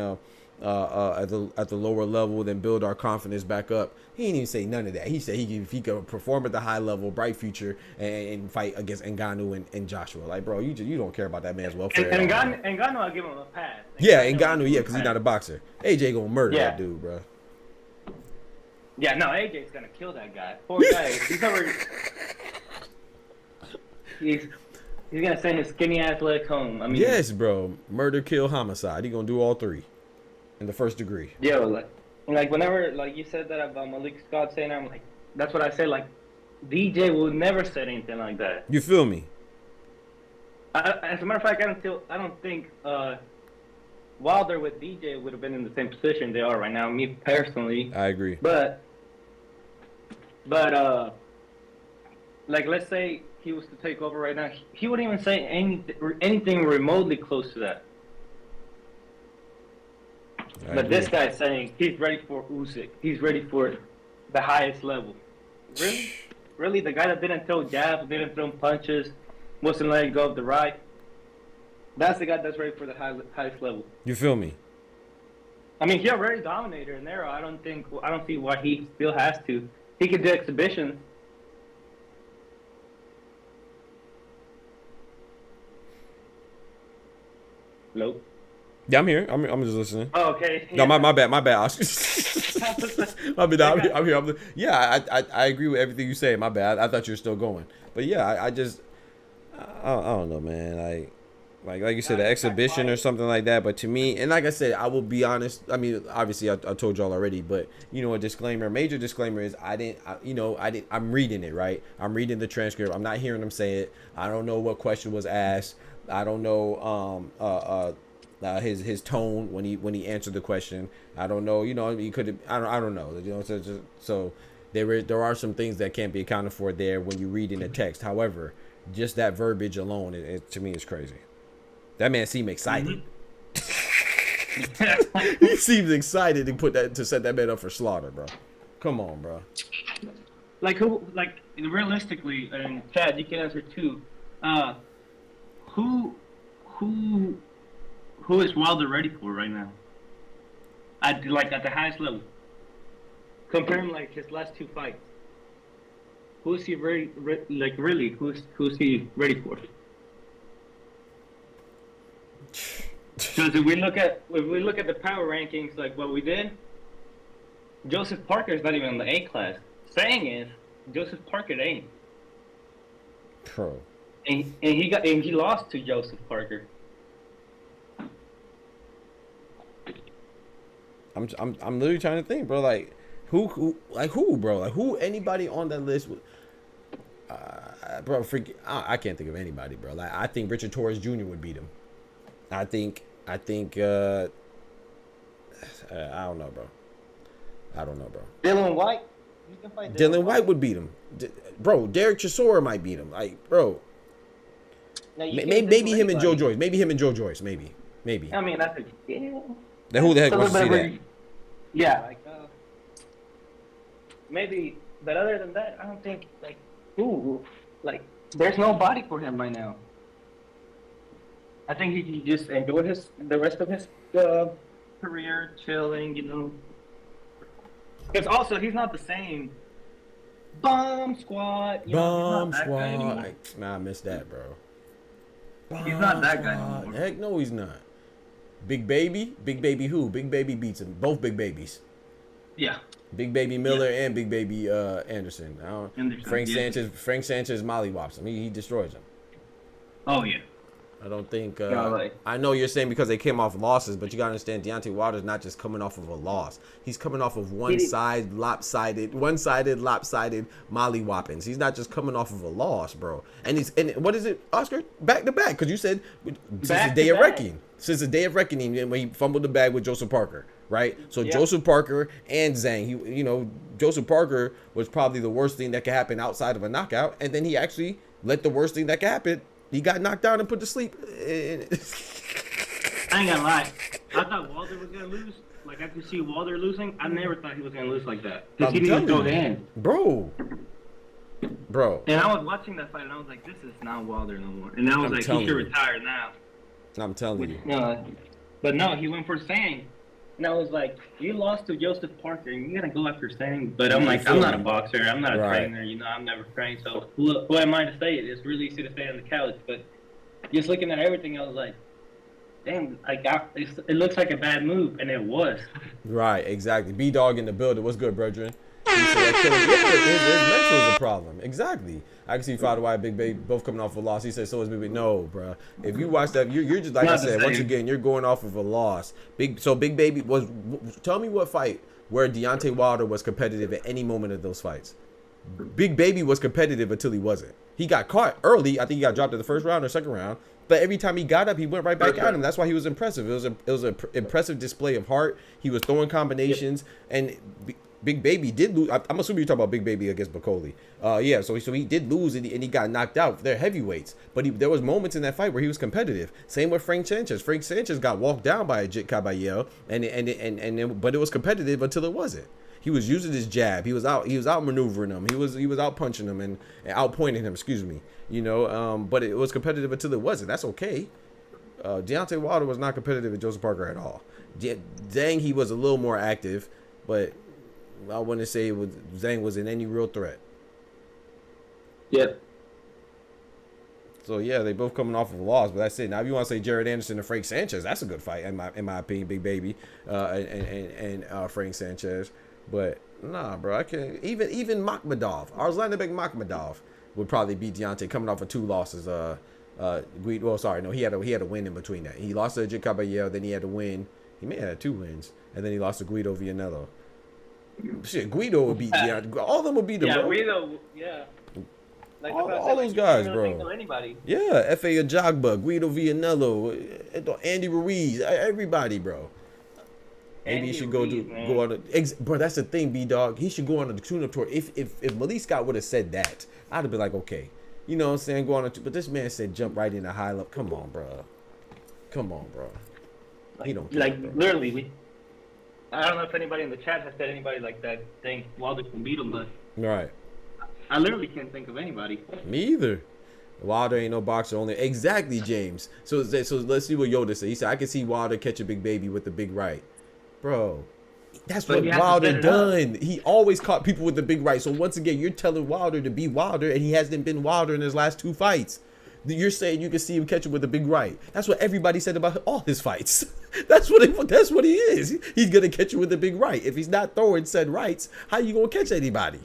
S4: At the lower level, then build our confidence back up. He didn't even say none of that. He said if he could perform at the high level, bright future, and fight against Ngannou and Joshua. Like, bro, you don't care about that man's welfare.
S7: And Ngannou, I'll give him a pass.
S4: Yeah, Ngannou, yeah, because he's not a boxer. AJ gonna murder
S7: Yeah.
S4: that dude, bro.
S7: Yeah, no, AJ's gonna kill that guy. Poor guy. He's already. He's gonna send his skinny ass legs home. I mean,
S4: Yes, bro. Murder, kill, homicide. He gonna do all 3 in the first degree.
S7: yo, like whenever like you said that about Malik Scott saying, I'm like, that's what I said. Like, DJ will never say anything like that.
S4: You feel me?
S7: As a matter of fact, I don't think Wilder with DJ would have been in the same position they are right now. Me personally,
S4: I agree.
S7: but like, let's say he was to take over right now, he wouldn't even say anything remotely close to that.
S4: I
S7: But
S4: agree.
S7: this guy's saying he's ready for Usyk. He's ready for the highest level. Really? Really? The guy that didn't throw jabs, didn't throw punches, wasn't letting go of the right. That's the guy that's ready for the highest level.
S4: You feel me?
S7: I mean, he already dominated in there. I don't see why he still has to. He could do exhibitions. Hello?
S4: Yeah, I'm here. I'm just listening.
S7: Oh, okay.
S4: No, my bad, Oscar. My bad. I'm here. Yeah, I agree with everything you say. My bad. I thought you were still going, but yeah, I don't know, man. Like you said, the exhibition or something like that. But to me, and like I said, I will be honest. I mean, obviously, I told y'all already, but you know, a major disclaimer is I'm reading it, right? I'm reading the transcript. I'm not hearing him say it. I don't know what question was asked. I don't know his tone when he answered the question. I don't know. You know, he could have. I don't know. You know, so there are some things that can't be accounted for there when you read in the text. However, just that verbiage alone, it to me is crazy. That man seemed excited. He seems excited to set that man up for slaughter, bro. Come on, bro.
S7: Like who? Like realistically, and Chad, you can answer too. Who is Wilder ready for right now? At the highest level. Comparing like his last 2 fights. Who's he ready? Really? Who's he ready for? Because if we look at the power rankings, like what we did, Joseph Parker is not even in the A class. Saying is Joseph Parker ain't.
S4: Pro.
S7: And he lost to Joseph Parker.
S4: I'm literally trying to think, bro. Like who, bro? Like who? Anybody on that list would? Bro, I can't think of anybody, bro. Like I think Richard Torres Jr. would beat him. I think. I don't know, bro.
S7: Dylan White. You can fight
S4: Dylan White would beat him, bro. Derek Chisora might beat him. Like, bro. Maybe him and Joe Joyce. Maybe.
S7: I mean, that's yeah.
S4: Then who the heck wants to see that?
S7: Yeah, like maybe, but other than that, I don't think there's no body for him right now. I think he can just enjoy the rest of his career, chilling, you know. Because also he's not the same bomb squad. You know, he's not that guy anymore.
S4: Nah, I missed that, bro.
S7: He's not that guy anymore.
S4: Heck no, he's not. Big Baby who? Big Baby beats him. Both Big Babies.
S7: Yeah.
S4: Big Baby Miller and Big Baby Anderson. Frank Sanchez mollywops him. He destroys him.
S7: Oh yeah.
S4: I don't think.
S7: No,
S4: I know you're saying because they came off losses, but you gotta understand Deontay Wilder's not just coming off of a loss. He's coming off of one-sided lopsided mollywoppings. He's not just coming off of a loss, bro. And what is it, Oscar? Back to back, because you said since the day of reckoning. Since the day of reckoning, when he fumbled the bag with Joseph Parker, right? So yeah. Joseph Parker and Zhang, Joseph Parker was probably the worst thing that could happen outside of a knockout, and then he actually let the worst thing that could happen He got knocked out and put to sleep.
S7: I ain't gonna lie. I thought Wilder was gonna lose. Like, I could see Wilder losing. I never thought he was gonna lose like that. Because he didn't throw hands.
S4: Bro.
S7: And I was watching that fight, and I was like, this is not Wilder no more. And I was like, he should retire now.
S4: I'm telling you.
S7: But no, he went for Sang. And I was like, you lost to Joseph Parker, and you're going to go after Sang. But I'm like, I'm not a boxer. I'm not a trainer. You know, I'm never trained. So who am I to say it? It's really easy to say on the couch. But just looking at everything, I was like, damn, it looks like a bad move. And it was. Right,
S4: exactly. B-Dog in the building. What's good, brethren? His mental is a problem. Exactly. I can see Father White, Big Baby both coming off a loss. He said, so is Big Baby. No, bro. If you watch that, you're just, like I said, once again, you're going off of a loss. Big Baby was, tell me what fight where Deontay Wilder was competitive at any moment of those fights. Big Baby was competitive until he wasn't. He got caught early. I think he got dropped in the first round or second round. But every time he got up, he went right back at him. That's why he was impressive. It was an impressive display of heart. He was throwing combinations. And Big Baby did lose. I'm assuming you're talking about Big Baby against Bacoli. Yeah, so he did lose and he got knocked out. They're heavyweights. But there was moments in that fight where he was competitive. Same with Frank Sanchez. Frank Sanchez got walked down by a Jit Caballero, but it was competitive until it wasn't. He was using his jab. He was out maneuvering him. He was out punching him and out pointing him, excuse me. You know, but it was competitive until it wasn't. That's okay. Deontay Wilder was not competitive with Joseph Parker at all. Zhang, he was a little more active, but I wouldn't say Zhang was in any real threat.
S7: Yep.
S4: So yeah, they both coming off of a loss, but that's it. Now, if you want to say Jared Anderson and Frank Sanchez, that's a good fight in my opinion. Big Baby and Frank Sanchez, but nah, bro, I can't. Even Makhmadov, Arslanbek Makhmadov would probably beat Deontay coming off of 2 losses. He had a win in between that. He lost to Jit Caballero, then he had to win. He may have had 2 wins, and then he lost to Guido Vianello. Shit, Guido would beat Deontay. All of them would beat him, bro.
S7: Guido, yeah. Like
S4: all those guys, bro.
S7: Anybody.
S4: Yeah, F.A. Ajagba, Guido Vianello, Andy Ruiz, everybody, bro. Maybe he should go on bro, that's the thing, B-Dog. He should go on a tune-up tour. If Malik Scott would have said that, I'd have been like, okay. You know what I'm saying? Go on a but this man said jump right in the high level. Come on, bro. He don't care,
S7: like,
S4: bro.
S7: Literally, I don't know if anybody in the chat has said anybody like that think Wilder can beat him, but
S4: right.
S7: I literally can't think of anybody.
S4: Me either. Wilder ain't no boxer, only exactly, James. So let's see what Yoda said. He said I can see Wilder catch a Big Baby with the big right, bro. That's what Wilder done. He always caught people with the big right. So once again, you're telling Wilder to be Wilder, and he hasn't been Wilder in his last 2 fights. You're saying you can see him catch him with a big right. That's what everybody said about all his fights. That's what he is. He's gonna catch you with a big right. If he's not throwing said rights, how you gonna catch anybody?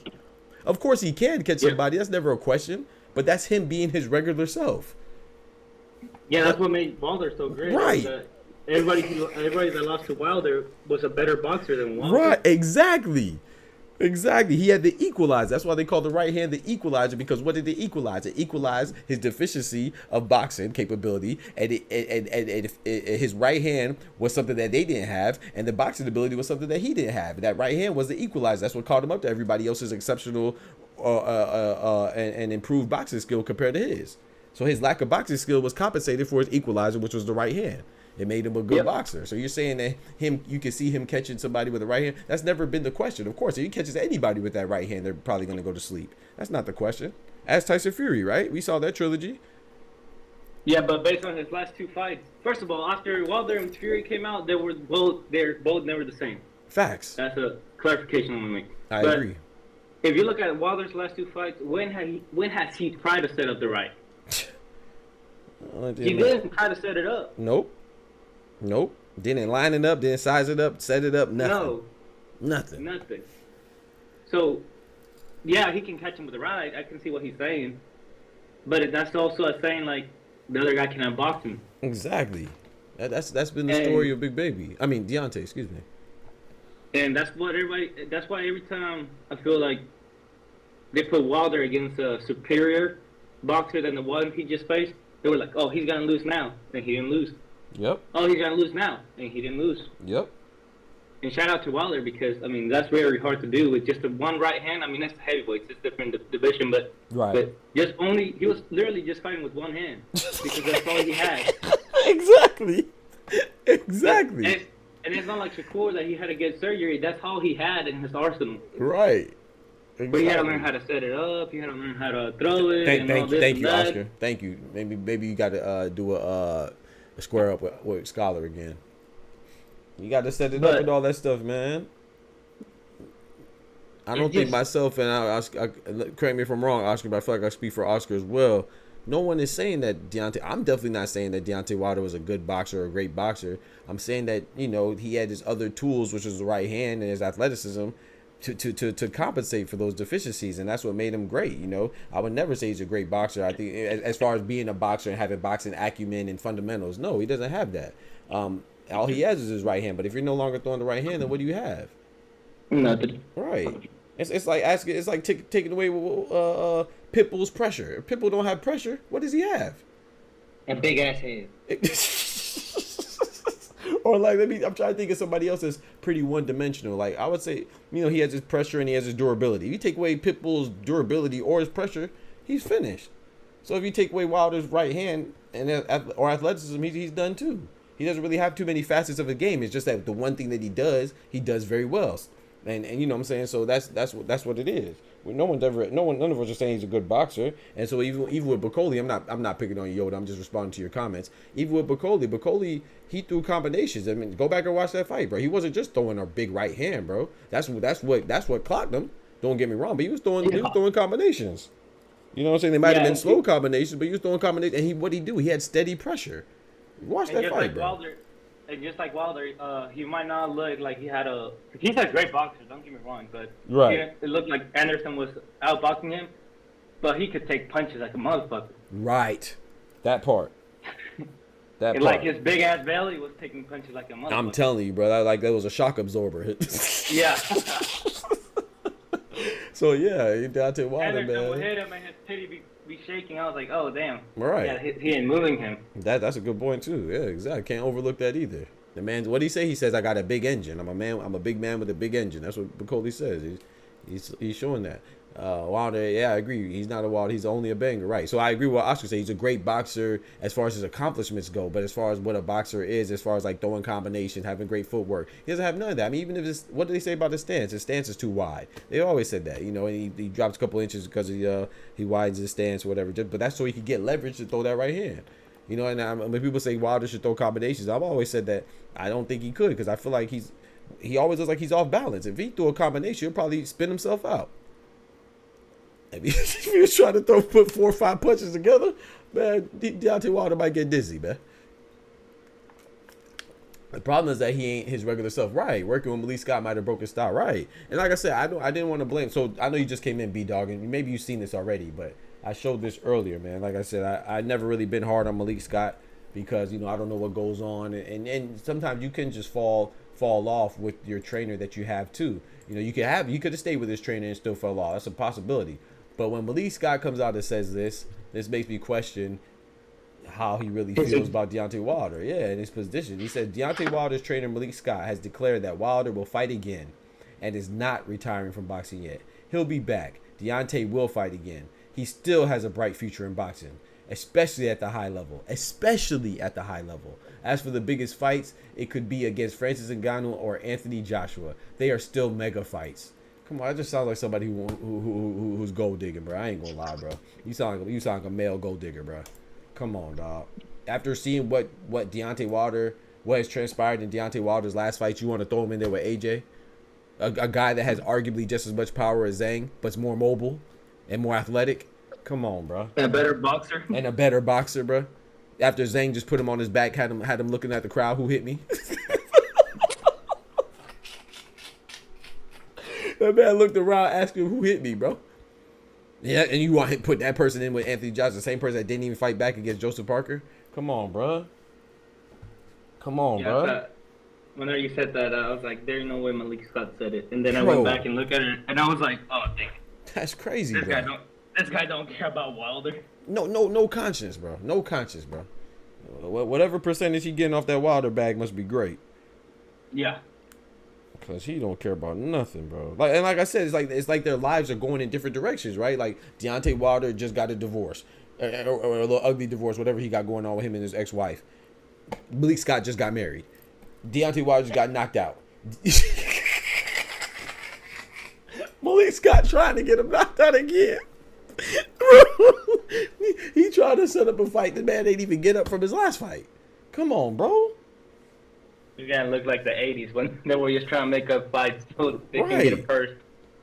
S4: Of course he can catch somebody. That's never a question. But that's him being his regular self. Yeah,
S7: that's what made Wilder so great.
S4: Right.
S7: Everybody that lost to Wilder was a better boxer than Wilder.
S4: Right. Exactly. He had the equalizer. That's why they call the right hand the equalizer, because what did they equalize? It equalized his deficiency of boxing capability, and his right hand was something that they didn't have, and the boxing ability was something that he didn't have. That right hand was the equalizer. That's what caught him up to everybody else's exceptional and improved boxing skill compared to his. So his lack of boxing skill was compensated for his equalizer, which was the right hand. It made him a good boxer. So you're saying that you can see him catching somebody with a right hand? That's never been the question. Of course, if he catches anybody with that right hand, they're probably going to go to sleep. That's not the question. Ask Tyson Fury, right? We saw that trilogy.
S7: Yeah, but based on his last 2 fights, first of all, after Wilder and Fury came out, they're both never the same.
S4: Facts.
S7: That's a clarification I'm gonna make.
S4: I agree.
S7: If you look at Wilder's last 2 fights, when has he tried to set up the right? He didn't try to set it up.
S4: Nope. Didn't line it up, didn't size it up, set it up, nothing.
S7: Nothing. So, yeah, he can catch him with the right. I can see what he's saying. But that's also a saying like the other guy cannot box him.
S4: Exactly. That's been the story of Deontay, excuse me.
S7: And that's why every time I feel like they put Wilder against a superior boxer than the one he just faced, they were like, oh, he's going to lose now. And he didn't lose.
S4: Yep.
S7: Oh, he's going to lose now. And he didn't lose.
S4: Yep.
S7: And shout out to Wilder because I mean that's very hard to do with just the one right hand. I mean that's heavyweights, it's different division, but he was literally just fighting with one hand because that's all he had.
S4: Exactly.
S7: And it's not like Shakur that he had to get surgery. That's all he had in his arsenal.
S4: Right. Exactly.
S7: But he had to learn how to set it up. He had to learn how to throw it.
S4: Thank you, Oscar. Thank you. Maybe you got to do a square up with Scholar again. You got to set it up and all that stuff, man. I don't think myself, and I correct me if I'm wrong, Oscar, but I feel like I speak for Oscar as well. No one is saying that Deontay. I'm definitely not saying that Deontay Wilder was a good boxer or a great boxer. I'm saying that he had his other tools, which was the right hand and his athleticism, to compensate for those deficiencies, and that's what made him great. I would never say he's a great boxer. I think as far as being a boxer and having boxing acumen and fundamentals, no, he doesn't have that. All he has is his right hand. But if you're no longer throwing the right hand, then what do you have?
S7: Nothing.
S4: Right. It's like asking. It's like taking away Pitbull's pressure. If Pitbull don't have pressure, what does he have?
S7: A big ass hand.
S4: Or like, I'm trying to think of somebody else that's pretty one-dimensional. Like I would say, he has his pressure and he has his durability. If you take away Pitbull's durability or his pressure, he's finished. So if you take away Wilder's right hand or athleticism, he's done too. He doesn't really have too many facets of a game. It's just that the one thing that he does very well. And you know what I'm saying? So that's what it is. None of us are saying he's a good boxer. And so even with Bacoli, I'm not picking on you, Yoda. I'm just responding to your comments. Even with Bacoli, he threw combinations. I mean, go back and watch that fight, bro. He wasn't just throwing a big right hand, bro. That's what clocked him. Don't get me wrong, but he was throwing combinations. You know what I'm saying? They might have been slow combinations, but he was throwing combinations. And what'd he do? He had steady pressure. Watch that fight, bro.
S7: And just like Wilder, he might not look like he had a. He's a great boxer. Don't get me wrong, but it looked like Anderson was outboxing him, but he could take punches like a motherfucker.
S4: Right, that part.
S7: Like his big ass belly was taking punches like a motherfucker.
S4: I'm telling you, bro. That was a shock absorber.
S7: Yeah.
S4: So yeah, Deontay Wilder,
S7: Anderson
S4: man.
S7: would hit him and his titty be shaking. I was like, oh damn.
S4: Right.
S7: Yeah, he ain't moving him.
S4: That's a good point too. Yeah, exactly. Can't overlook that either. The man, what he say? He says, "I got a big engine. I'm a big man with a big engine." That's what Bacoli says. He's showing that. Wilder, yeah, I agree. He's not a Wilder. He's only a banger, right? So I agree with what Oscar said. He's a great boxer as far as his accomplishments go, but as far as what a boxer is, as far as like throwing combinations, having great footwork, he doesn't have none of that. I mean, even if what do they say about his stance? His stance is too wide. They always said that, and he drops a couple inches because he widens his stance or whatever. But that's so he could get leverage to throw that right hand. And when people say Wilder should throw combinations, I've always said that I don't think he could because I feel like he always looks like he's off balance. If he threw a combination, he'll probably spin himself out. If he was trying to put 4 or 5 punches together, man, Deontay Wilder might get dizzy, man. The problem is that he ain't his regular self, right? Working with Malik Scott might have broken his style, right? And like I said, I didn't want to blame. So I know you just came in, B-Dog, and maybe you've seen this already, but I showed this earlier, man. Like I said, I never really been hard on Malik Scott because I don't know what goes on, and sometimes you can just fall off with your trainer that you have too. You could have stayed with his trainer and still fell off. That's a possibility. But when Malik Scott comes out and says this makes me question how he really feels about Deontay Wilder. Yeah, in his position. He said Deontay Wilder's trainer Malik Scott has declared that Wilder will fight again and is not retiring from boxing yet. He'll be back. Deontay will fight again. He still has a bright future in boxing, especially at the high level. As for the biggest fights, it could be against Francis Ngannou or Anthony Joshua. They are still mega fights. Come on, that just sounds like somebody who's gold digging, bro. I ain't gonna lie, bro. You sound like a male gold digger, bro. Come on, dog. After seeing what has transpired in Deontay Wilder's last fight, you want to throw him in there with AJ, a guy that has arguably just as much power as Zhang, but's more mobile and more athletic. Come on, bro.
S7: And a better boxer,
S4: bro. After Zhang just put him on his back, had him looking at the crowd. Who hit me? That man looked around asking who hit me, bro. Yeah, and you want to put that person in with Anthony Joshua, the same person that didn't even fight back against Joseph Parker? Come on, bro.
S7: Whenever you said that, I was like, there's no way Malik Scott said it. And then I went back and looked at it, and I was like, oh, dang.
S4: That's crazy,
S7: this guy don't care about Wilder.
S4: No conscience, bro. No conscience, bro. Whatever percentage he getting off that Wilder bag must be great.
S7: Yeah.
S4: Cause he don't care about nothing, bro. Like I said, it's like their lives are going in different directions, right? Like Deontay Wilder just got a divorce, or a little ugly divorce, whatever he got going on with him and his ex-wife. Malik Scott just got married. Deontay Wilder just got knocked out. Malik Scott trying to get him knocked out again. Bro, he tried to set up a fight. The man ain't even get up from his last fight. Come on, bro.
S7: You gotta look like the 80s when they were just trying to make up fights so they can get a purse.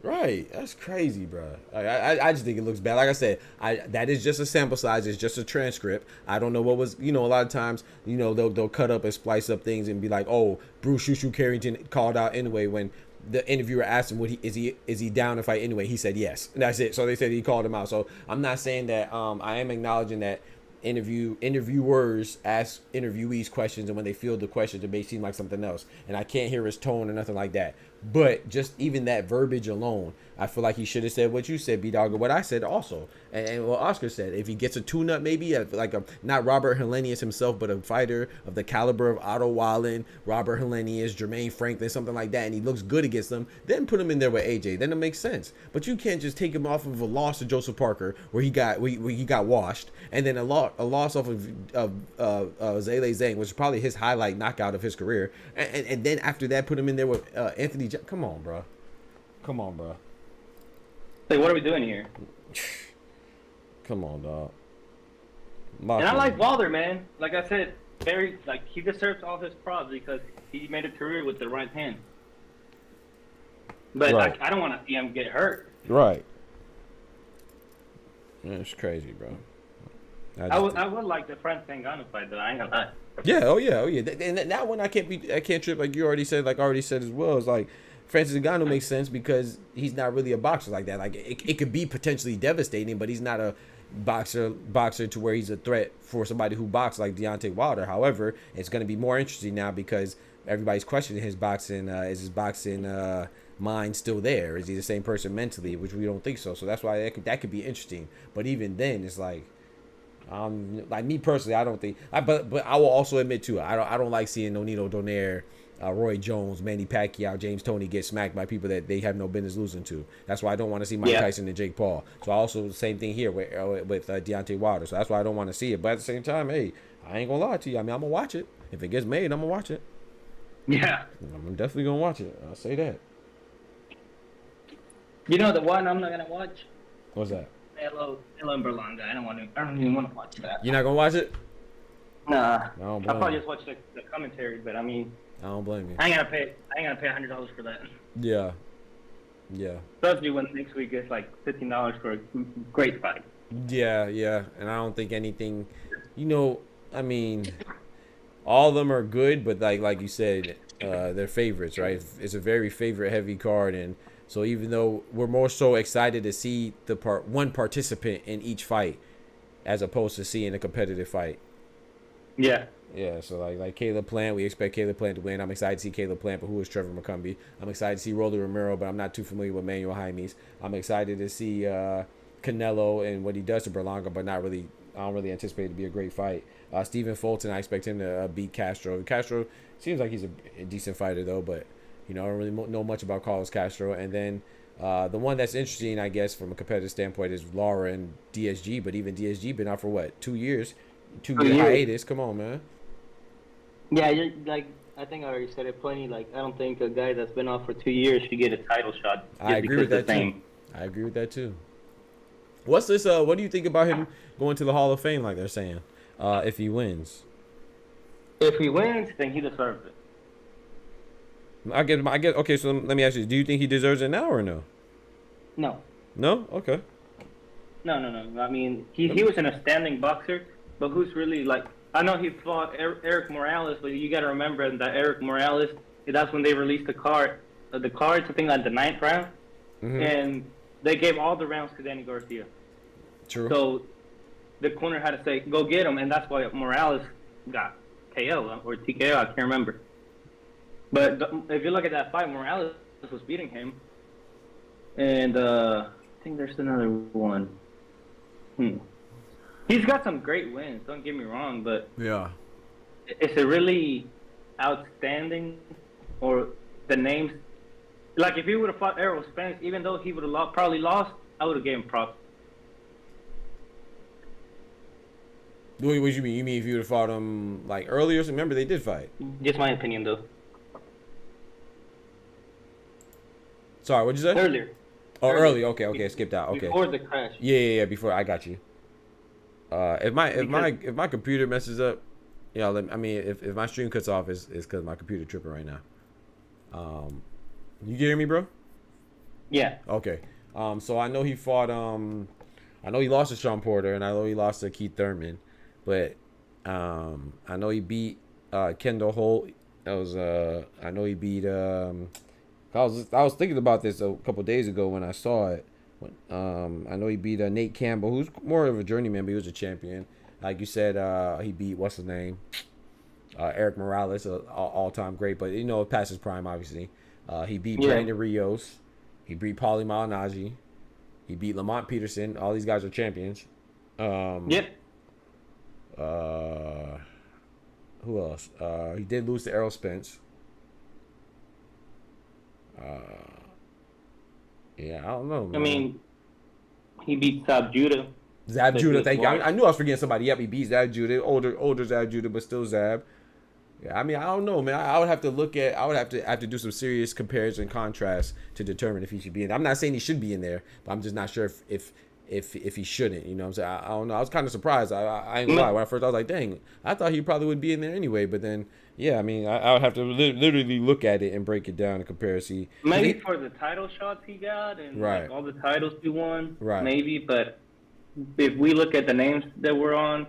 S4: Right, that's crazy, bro. I just think it looks bad. Like I said, that is just a sample size. It's just a transcript. I don't know what was. A lot of times, they'll cut up and splice up things and be like, "Oh, Bruce Shushu Carrington called out anyway." When the interviewer asked him, "Is he down to fight anyway?" He said yes. And that's it. So they said he called him out. So I'm not saying that. I am acknowledging that interviewers ask interviewees questions, and when they field the questions, it may seem like something else. And I can't hear his tone or nothing like that. But just even that verbiage alone, I feel like he should have said what you said, B-Dog, or what I said also. And what Oscar said, if he gets a tune-up maybe, like not Robert Helenius himself, but a fighter of the caliber of Otto Wallen, Robert Helenius, Jermaine Franklin, something like that, and he looks good against them, then put him in there with AJ. Then it makes sense. But you can't just take him off of a loss to Joseph Parker, where he got washed, and then a loss off of Zele Zhang, which is probably his highlight knockout of his career, and then after that put him in there with Anthony. Come on, bro.
S7: Like, what are we doing here?
S4: Come on, dog.
S7: And I like Wilder, man. Like I said, he deserves all his props because he made a career with the right hand. But
S4: right.
S7: I don't want to see him get hurt.
S4: Right. It's crazy, bro.
S7: I would like the Francis Ngannou fight, though. I ain't gonna lie.
S4: Yeah, oh yeah. And that one I can't trip, like you already said, as well. It's like Francis Ngannou makes sense because he's not really a boxer like that. Like it could be potentially devastating, but he's not a boxer to where he's a threat for somebody who boxes like Deontay Wilder. However, it's going to be more interesting now because everybody's questioning his boxing. Is his boxing mind still there? Is he the same person mentally? Which we don't think so. So that's why that could be interesting. But even then, it's like. Like me personally, I don't think. But I will also admit too, I don't like seeing Nonito Donaire, Roy Jones, Manny Pacquiao, James Toney get smacked by people that they have no business losing to. That's why I don't want to see Mike Tyson and Jake Paul. So I also the same thing here with Deontay Wilder. So that's why I don't want to see it. But at the same time, hey, I ain't gonna lie to you. I mean, I'm gonna watch it if it gets made. I'm gonna watch it.
S7: Yeah,
S4: I'm definitely gonna watch it. I'll say that.
S7: You know the one I'm not gonna watch.
S4: What's that?
S7: Hello Berlanga. I don't even want to watch that.
S4: You're not gonna watch it?
S7: Nah.
S4: I'll
S7: probably just watch the commentary, but I mean.
S4: I don't blame you.
S7: I ain't gonna pay $100 for that.
S4: Yeah.
S7: Especially when next week it's like $15 for a great fight.
S4: Yeah, and I don't think anything. I mean, all of them are good, but like you said, they're favorites, right? It's a very favorite heavy card, and. So even though we're more so excited to see one participant in each fight, as opposed to seeing a competitive fight.
S7: Yeah.
S4: Yeah. So like Caleb Plant, we expect Caleb Plant to win. I'm excited to see Caleb Plant, but who is Trevor McCumbee? I'm excited to see Rolly Romero, but I'm not too familiar with Manuel Jaimes. I'm excited to see Canelo and what he does to Berlanga, but not really. I don't really anticipate it to be a great fight. Stephen Fulton, I expect him to beat Castro. Castro seems like he's a decent fighter though, but. I don't really know much about Carlos Castro. And then the one that's interesting, I guess, from a competitive standpoint is Lara and DSG. But even DSG been out for what, 2 years? 2 year hiatus. Come on, man.
S7: Yeah, I think I already said it plenty. Like, I don't think a guy that's been off for 2 years should get a title shot.
S4: I agree with that too. What's this? What do you think about him going to the Hall of Fame, like they're saying, if he wins?
S7: If he wins, then he deserves it.
S4: I get. Okay, so let me ask you: do you think he deserves it now or no?
S7: No.
S4: No? Okay.
S7: No. I mean, he was an outstanding boxer, but who's really like? I know he fought Eric Morales, but you got to remember that Eric Morales. That's when they released the cards. I think like the 9th round, and they gave all the rounds to Danny Garcia.
S4: True.
S7: So the corner had to say, "Go get him," and that's why Morales got KO or TKO. I can't remember. But if you look at that fight, Morales was beating him. And I think there's another one. He's got some great wins, don't get me wrong, but
S4: yeah,
S7: it's a really outstanding or the names. Like if he would have fought Errol Spence, even though he would have probably lost, I would have given him props.
S4: What you mean? You mean if you would have fought him like earlier? Remember they did fight.
S7: Just my opinion, though.
S4: Sorry, what'd you say?
S7: Earlier.
S4: Oh, early. Okay, skipped out. Okay.
S7: Before the crash.
S4: Yeah. Before I got you. If my computer messes up, if my stream cuts off, it's because my computer tripping right now. You hear me, bro?
S7: Yeah.
S4: Okay. So I know he fought. I know he lost to Sean Porter, and I know he lost to Keith Thurman, but I know he beat Kendall Holt. That was I know he beat. I was thinking about this a couple days ago when I saw it. I know he beat Nate Campbell, who's more of a journeyman, but he was a champion. Like you said, he beat what's his name, Eric Morales, all-time great, but past his prime, obviously. He beat Brandon Rios. He beat Paulie Malignaggi. He beat Lamont Peterson. All these guys are champions.
S7: Yep.
S4: Who else? He did lose to Errol Spence. I don't know, man.
S7: I mean, he beat Zab Judah.
S4: Zab Judah, thank you. I knew I was forgetting somebody. Yep, he beat Zab Judah. Older Zab Judah, but still Zab. Yeah, I mean, I don't know, man. I would have to look at. I would have to do some serious comparison and contrast to determine if he should be in there. I'm not saying he should be in there, but I'm just not sure if he shouldn't. You know what I'm saying? I don't know. I was kind of surprised. I ain't gonna lie. When I was like, dang, I thought he probably would be in there anyway. But then, yeah, I mean, I would have to literally look at it and break it down and compare. See,
S7: maybe for the title shots he got and like all the titles he won, maybe. But if we look at the names that were on,